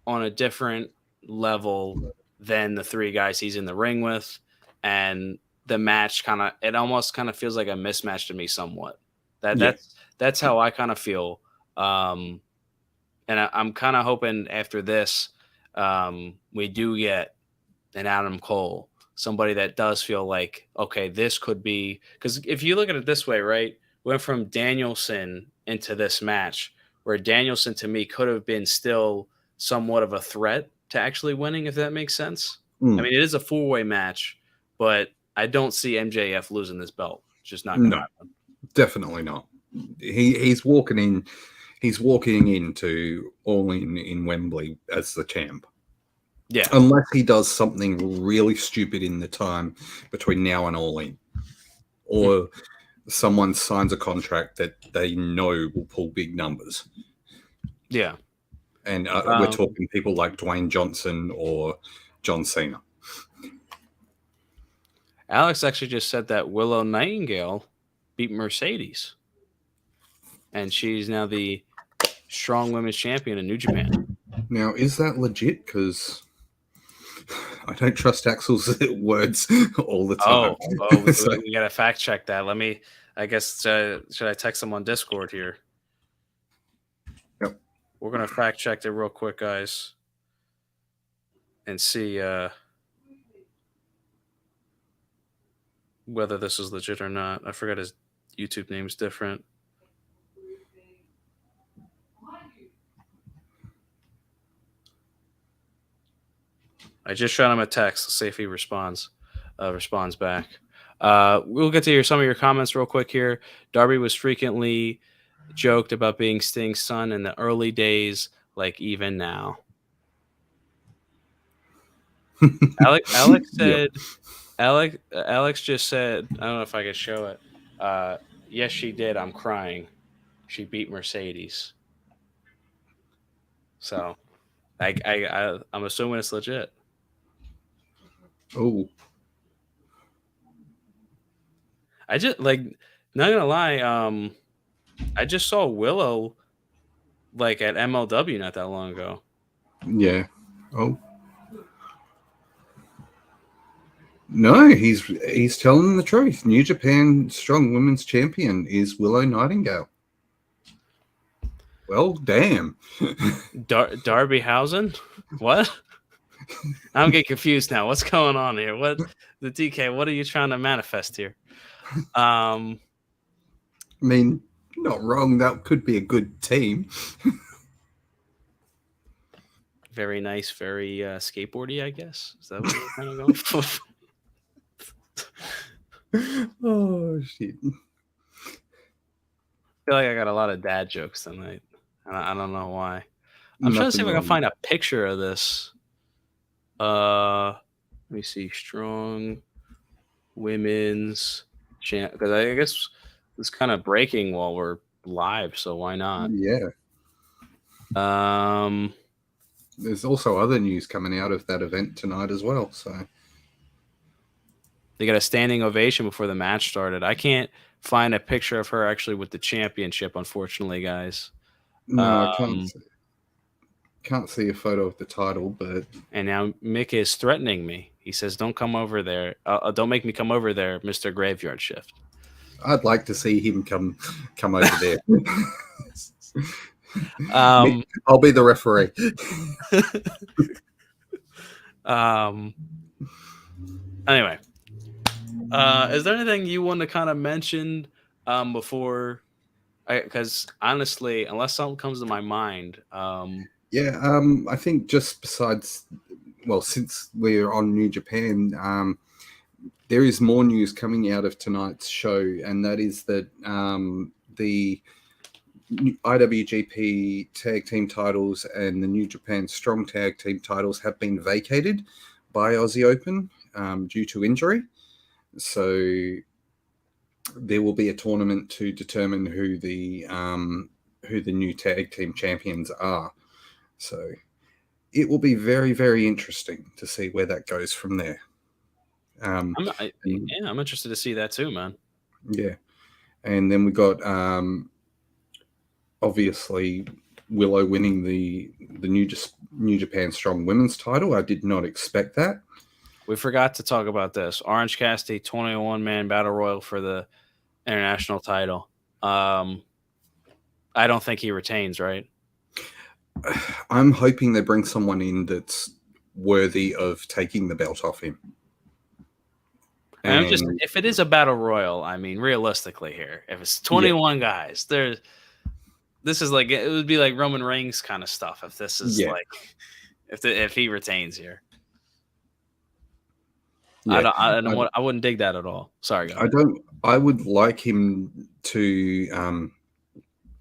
on a different level than the 3 guys he's in the ring with, and the match it almost kind of feels like a mismatch to me somewhat. That's how I kind of feel. And I'm kind of hoping after this, we do get an Adam Cole, somebody that does feel like, okay, this could be, because if you look at it this way, right, went from Danielson into this match, where Danielson to me could have been still somewhat of a threat to actually winning, if that makes sense. I mean, it is a 4-way match, but I don't see MJF losing this belt. It's just not going to No, happen. definitely not. He's walking in. He's walking into All in Wembley as the champ. Yeah. Unless he does something really stupid in the time between now and All In, or someone signs a contract that they know will pull big numbers. Yeah. And we're talking people like Dwayne Johnson or John Cena. Alex actually just said that Willow Nightingale beat Mercedes. And she's now the strong women's champion in New Japan. Now, is that legit? Because I don't trust Axel's words all the time. We got to fact check that. Let me, I guess, should I text them on Discord here? Yep. We're going to fact check it real quick, guys, and see whether this is legit or not. I forgot his YouTube name is different. I just shot him a text. See if he responds back. We'll get to some of your comments real quick here. Darby was frequently joked about being Sting's son in the early days, like even now. Alex said, yep. Alex just said, I don't know if I could show it. Yes, she did. I'm crying. She beat Mercedes. So I'm assuming it's legit. Oh. I just not gonna lie, I just saw Willow like at MLW not that long ago. Yeah. Oh. No, he's telling the truth. New Japan Strong Women's Champion is Willow Nightingale. Well, damn. Darby Hausen? What? I'm getting confused now. What's going on here? What the DK? What are you trying to manifest here? I mean, not wrong. That could be a good team. Very nice, very skateboardy, I guess. Is that what you're kind of going for? Oh shit! I feel like I got a lot of dad jokes tonight. I don't know why. I'm trying to see if I can find a picture of this. Let me see. Strong women's champ, because I guess it's kind of breaking while we're live, so why not? Yeah. There's also other news coming out of that event tonight as well. So they got a standing ovation before the match started. I can't find a picture of her actually with the championship, unfortunately, guys. No, I can't see a photo of the title, but and now Mick is threatening me. He says, "Don't come over there. Don't make me come over there, Mr. Graveyard Shift." I'd like to see him come over there. I'll be the referee. Anyway, is there anything you want to kind of mention before? Because honestly, unless something comes to my mind, I think just besides, well, since we're on New Japan, there is more news coming out of tonight's show, and that is that the IWGP Tag Team titles and the New Japan Strong Tag Team titles have been vacated by Aussie Open due to injury. So there will be a tournament to determine who the new tag team champions are. So it will be very, very interesting to see where that goes from there. I'm interested to see that too, man. Yeah, and then we got obviously Willow winning the New Japan Strong Women's title. I did not expect that. We forgot to talk about this. Orange Cassidy 21-man battle royal for the international title. I don't think he retains, right? I'm hoping they bring someone in that's worthy of taking the belt off him. And if it is a battle royal, I mean, realistically here, if it's 21 guys, this is like, it would be like Roman Reigns kind of stuff. If this is like, if he retains here. I Yeah, don't. I, I wouldn't dig that at all. Sorry, go I ahead. don't. I would like him to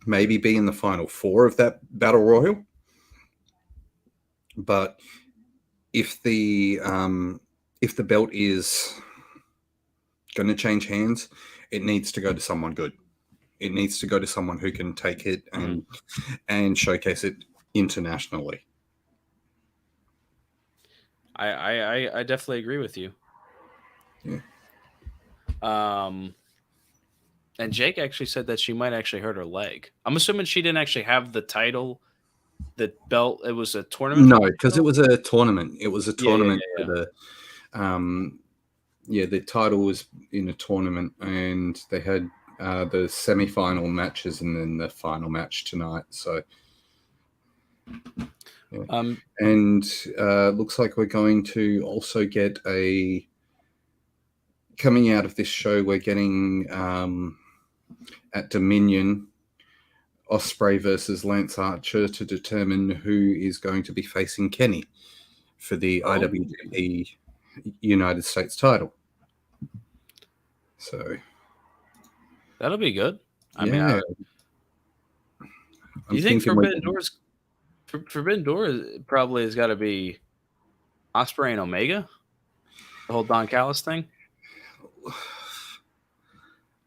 maybe be in the final four of that battle royal. But if the belt is going to change hands, it needs to go to someone good. It needs to go to someone who can take it Mhm. and showcase it internationally. I definitely agree with you. Yeah. Um, and Jake actually said that she might actually hurt her leg. I'm assuming she didn't actually have the title, the belt. It was a tournament No, for the because it title. was a tournament. It was a Yeah, yeah, tournament yeah, for yeah. the the title was in a tournament, and they had the semi-final matches and then the final match tonight. So, yeah. Um, And looks like we're going to also get a coming out of this show. We're getting at Dominion Osprey versus Lance Archer to determine who is going to be facing Kenny for the oh, IWGP United States title. So, that'll be good. I mean, yeah, do I'm you think thinking we're Forbidden getting. Doors? Forbidden Door probably has got to be Osprey and Omega. The whole Don Callis thing.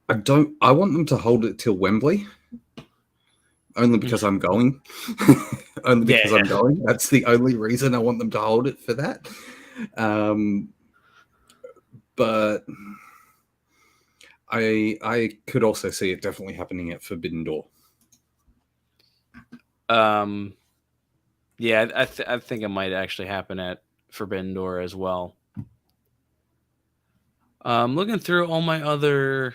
I don't. I want them to hold it till Wembley, only because I'm going. Only Yeah, because I'm going. That's the only reason I want them to hold it for that. Um, but I could also see it definitely happening at Forbidden Door. um, yeah. I think it might actually happen at Forbidden Door as well. Looking through all my other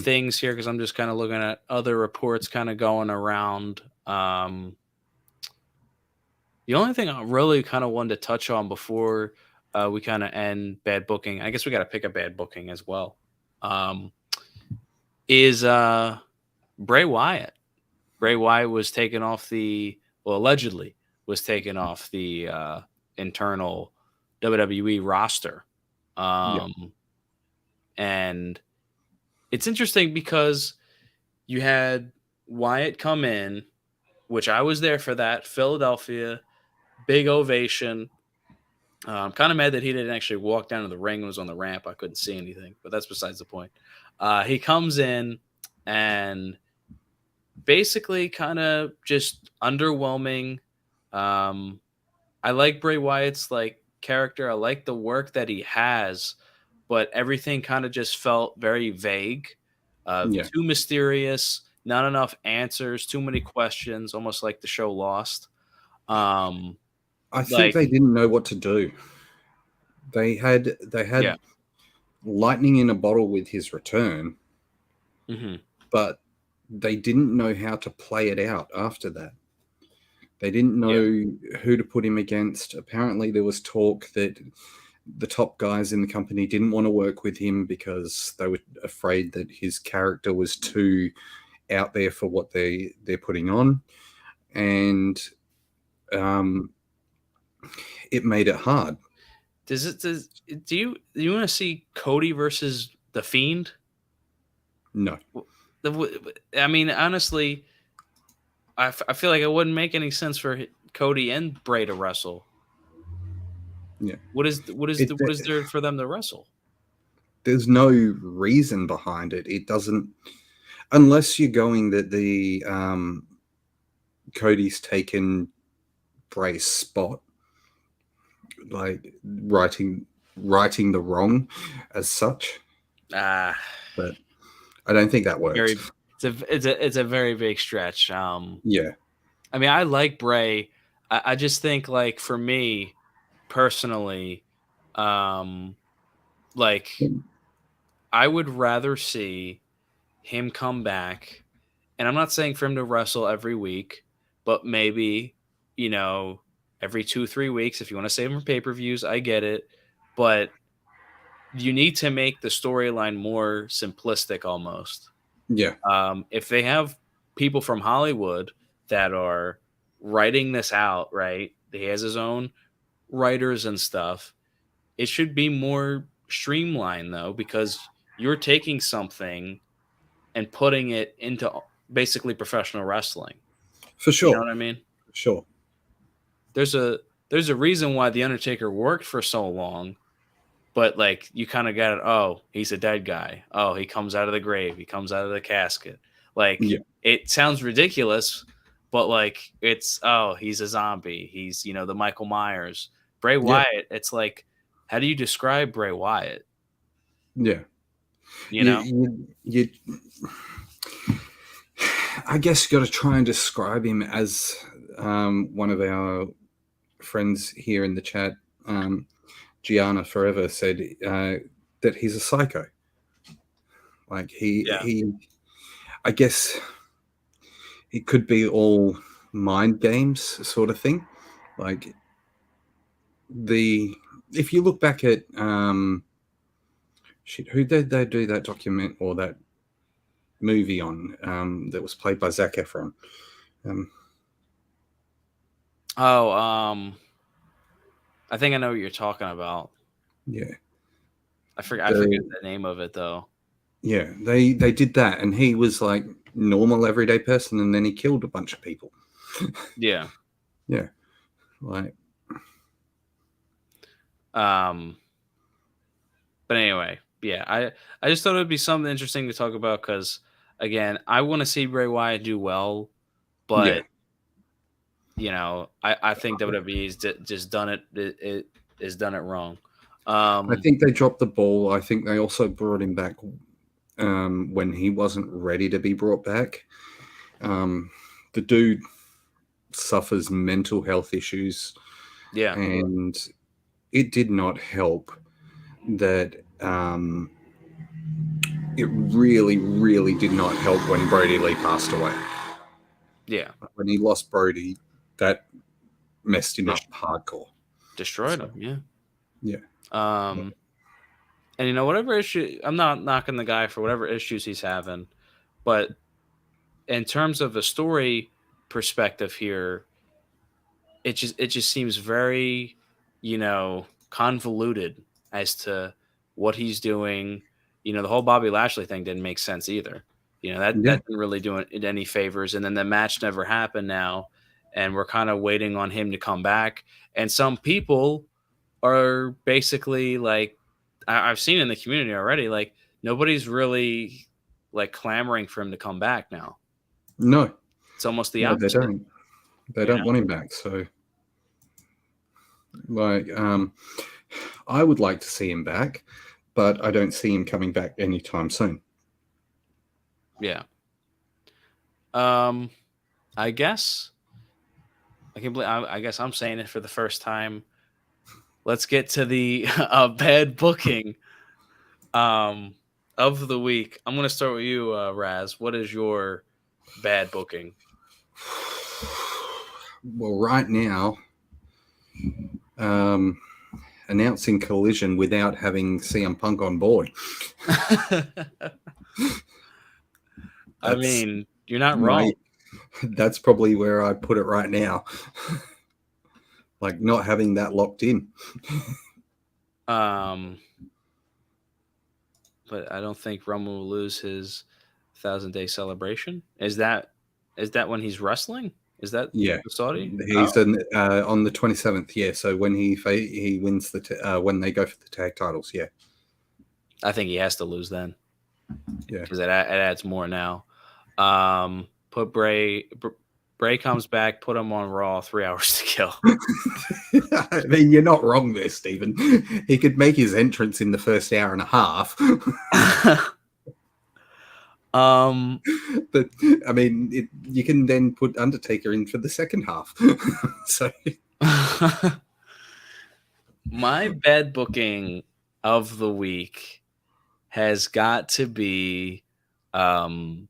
things here because I'm just kind of looking at other reports kind of going around. The only thing I really kind of wanted to touch on before we kind of end bad booking, I guess we got to pick a bad booking as well, um, is Bray Wyatt. Bray Wyatt was taken off allegedly was taken off the internal WWE roster. Yeah, Um, and it's interesting because you had Wyatt come in, which I was there for that. Philadelphia, big ovation. I'm kind of mad that he didn't actually walk down to the ring and was on the ramp. I couldn't see anything, but that's besides the point. He comes in and basically kind of just underwhelming. Um, I like Bray Wyatt's like character. I like the work that he has, but everything kind of just felt very vague, yeah. too mysterious, not enough answers, too many questions, almost like the show Lost. Um, I think like they didn't know what to do. They had yeah, lightning in a bottle with his return, hmm but they didn't know how to play it out after that. They didn't yeah. know who to put him against. Apparently, there was talk that the top guys in the company didn't want to work with him because they were afraid that his character was too out there for what they're putting on, and um, it made it hard. Does do you want to see Cody versus the Fiend? No, I mean, honestly, I feel like it wouldn't make any sense for Cody and Bray to wrestle. yeah, it, What is there for them to wrestle? there's no reason behind it. It doesn't, unless you're going that the Cody's taken Bray's spot, like righting the wrong as such. Ah, But I don't think that works. very. It's a very big stretch. Yeah, I mean, I like Bray. I just think like for me personally, um, like I would rather see him come back. And I'm not saying for him to wrestle every week, but maybe, you know, every 2, 3 weeks. If you want to save him for pay per views, I get it. But you need to make the storyline more simplistic almost. yeah, If they have people from Hollywood that are writing this out, right? He has his own writers and stuff. it should be more streamlined though, because you're taking something and putting it into basically professional wrestling. For You know sure. what I mean? For sure. There's a there's a reason why the Undertaker worked for so long, but like you kind of got it. Oh, he's a dead guy. Oh, he comes out of the grave. He comes out of the casket. Like Yeah. it sounds ridiculous, but like it's he's a zombie. He's the Michael Myers. Bray Yeah. Wyatt. It's like, how do you describe Bray Wyatt? Yeah. You You, know? you I guess you got to try and describe him as one of our friends here in the chat, Gianna Forever, said that he's a psycho. Like Yeah. I guess it could be all mind games sort of thing. Like if you look back at who did they do that document or that movie on that was played by Zac Efron? Oh, I think I know what you're talking about. Yeah, I forget the name of it though. yeah, they did that, and he was like normal everyday person, and then he killed a bunch of people. Yeah. Yeah, like But anyway, yeah, I just thought it would be something interesting to talk about because again, I want to see Bray Wyatt do well, yeah. but I think WWE has just done it has done it wrong. I Um, think they dropped the ball. I think they also brought him back when he wasn't ready to be brought back. The dude suffers mental health issues, yeah, and it did not help that it really, really did not help when Brody Lee passed away. yeah, When he lost Brody, that messed him up hardcore. destroyed So, him. Yeah. yeah. And whatever issue, I'm not knocking the guy for whatever issues he's having, but in terms of a story perspective here, it just seems very, convoluted as to what he's doing. The whole Bobby Lashley thing didn't make sense either. Yeah. That didn't really do it any favors. And then the match never happened now, and we're kind of waiting on him to come back. And some people are basically like, I've seen in the community already, like nobody's really like clamoring for him to come back now. No, It's almost the no, they opposite. don't. They You don't know? want him back. So, like, I would like to see him back, but I don't see him coming back anytime soon. Yeah. I guess I can believe. I guess I'm saying it for the first time. Let's get to the bad booking of the week. I'm going to start with you, Raz. What is your bad booking? Well, right now, announcing Collision without having CM Punk on board. I mean, you're not wrong. That's probably where I put it right now. Like not having that locked in. But I don't think Roman will lose his 1,000-day celebration. Is that when he's wrestling? Is that Yeah, the Saudi? he's on the 27th. Yeah, so when he wins when they go for the tag titles. Yeah, I think he has to lose then. Yeah, because it adds more now. Put Bray comes back, put him on Raw, 3 hours to kill. I mean, you're not wrong there, Stephen. He could make his entrance in the first hour and a half. But I mean, you can then put Undertaker in for the second half. So my bad booking of the week has got to be the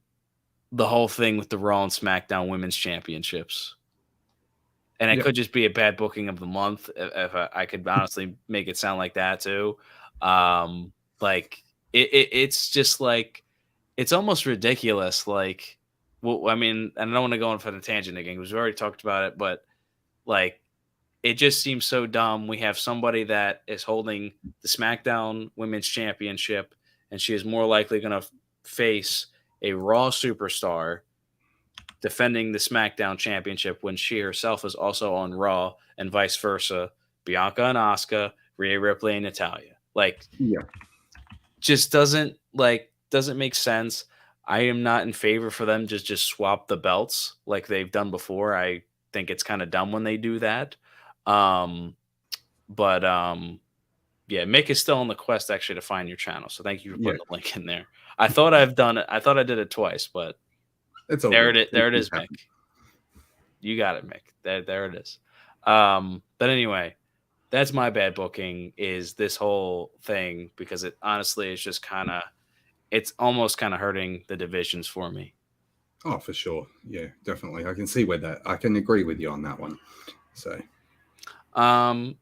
whole thing with the Raw and SmackDown Women's Championships. And it could just be a bad booking of the month if I could honestly make it sound like that too. Like it's just like it's almost ridiculous. Like, well, I mean, I don't want to go on for the tangent again because we already talked about it, but like it just seems so dumb. We have somebody that is holding the SmackDown Women's Championship, and she is more likely going to face a Raw superstar defending the SmackDown Championship when she herself is also on Raw, and vice versa. Bianca and Asuka, Rhea Ripley and Natalia. Like, Yeah. just doesn't make sense. I am not in favor for them just swap the belts like they've done before. I think it's kind of dumb when they do that. Um, but yeah, Mick is still on the quest actually to find your channel. So thank you for Yeah. putting the link in there. I thought I've done it. I thought I did it twice, but It's all there good. it is. These There it things is, Mick. happen. You got it, Mick. There it is. But anyway, that's my bad booking is this whole thing because it honestly is just kind of it's almost kind of hurting the divisions for me. Oh, for sure. Yeah, definitely. I can see where that. I can agree with you on that one. So Um,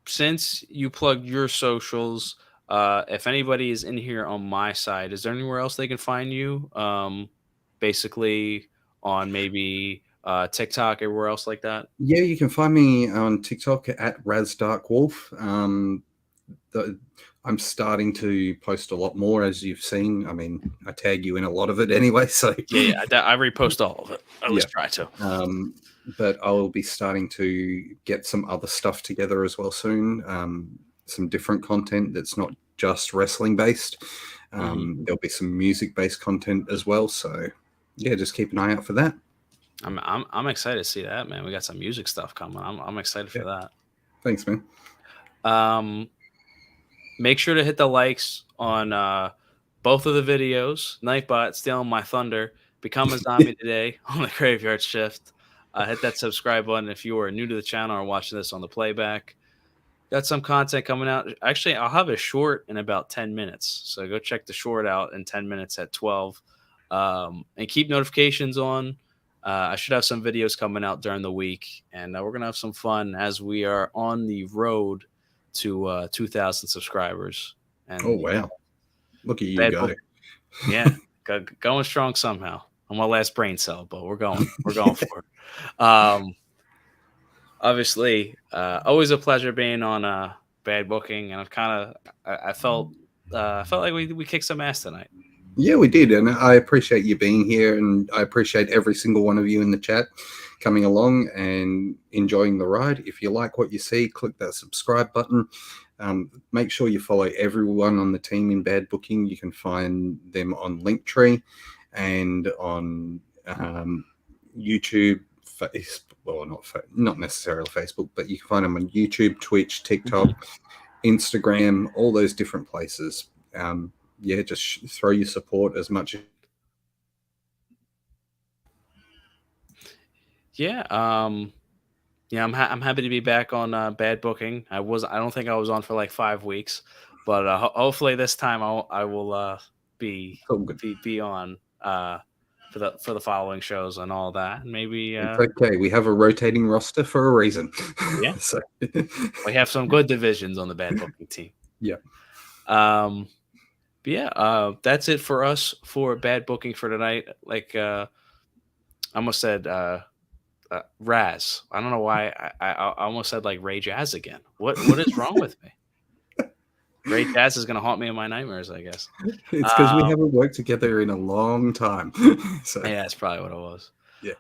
since you plugged your socials, if anybody is in here on my side, is there anywhere else they can find you? Basically on maybe TikTok, everywhere else like that. yeah, you can find me on TikTok at RazDarkWolf. The, I'm starting to post a lot more, as you've seen. I mean, I tag you in a lot of it anyway. So Yeah, I repost all of it. I always yeah. try to. But I'll be starting to get some other stuff together as well soon. Some different content that's not just wrestling based. There'll be some music based content as well. So yeah, just keep an eye out for that. I'm excited to see that, man. We got some music stuff coming. I'm excited Yeah. for that. Thanks, man. Make sure to hit the likes on both of the videos. Nightbot stealing my thunder. Become a zombie today on the graveyard shift. Hit that subscribe button if you are new to the channel or watching this on the playback. Got some content coming out. Actually, I'll have a short in about 10 minutes. So go check the short out in 10 minutes at 12. And keep notifications on. I should have some videos coming out during the week. And we're going to have some fun as we are on the road to 2,000 subscribers. And Oh wow! Look at you bad go. book, yeah, going strong somehow. On my last brain cell, but we're going for it. Obviously, always a pleasure being on bad booking, and I felt like we kicked some ass tonight. Yeah, we did, and I appreciate you being here, and I appreciate every single one of you in the chat coming along and enjoying the ride. If you like what you see, click that subscribe button. Make sure you follow everyone on the team in Bad Booking. You can find them on Linktree and on YouTube, well, not necessarily Facebook, but you can find them on YouTube, Twitch, TikTok, Instagram, all those different places. Yeah, just throw your support as much. Yeah, yeah, I'm happy to be back on bad booking. I don't think I was on for like 5 weeks, but hopefully this time I will be Oh, good. be on for the following shows and all that. And maybe It's okay. We have a rotating roster for a reason. yeah, So we have some good divisions on the bad booking team. yeah. But yeah, that's it for us for bad booking for tonight. Like I almost said Raz. I don't know why I almost said like Ray Jazz again. What is wrong with me? Ray Jazz is gonna haunt me in my nightmares, I guess. It's because we haven't worked together in a long time. So Yeah, that's probably what it was. yeah.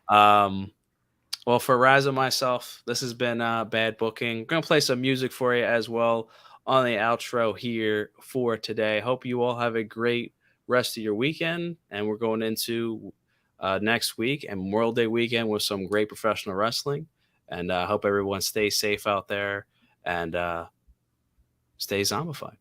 Well, for Raz and myself, this has been bad booking. We're gonna play some music for you as well on the outro here for today. Hope you all have a great rest of your weekend, and we're going into next week and Memorial Day weekend with some great professional wrestling. And I hope everyone stays safe out there and stay zombified.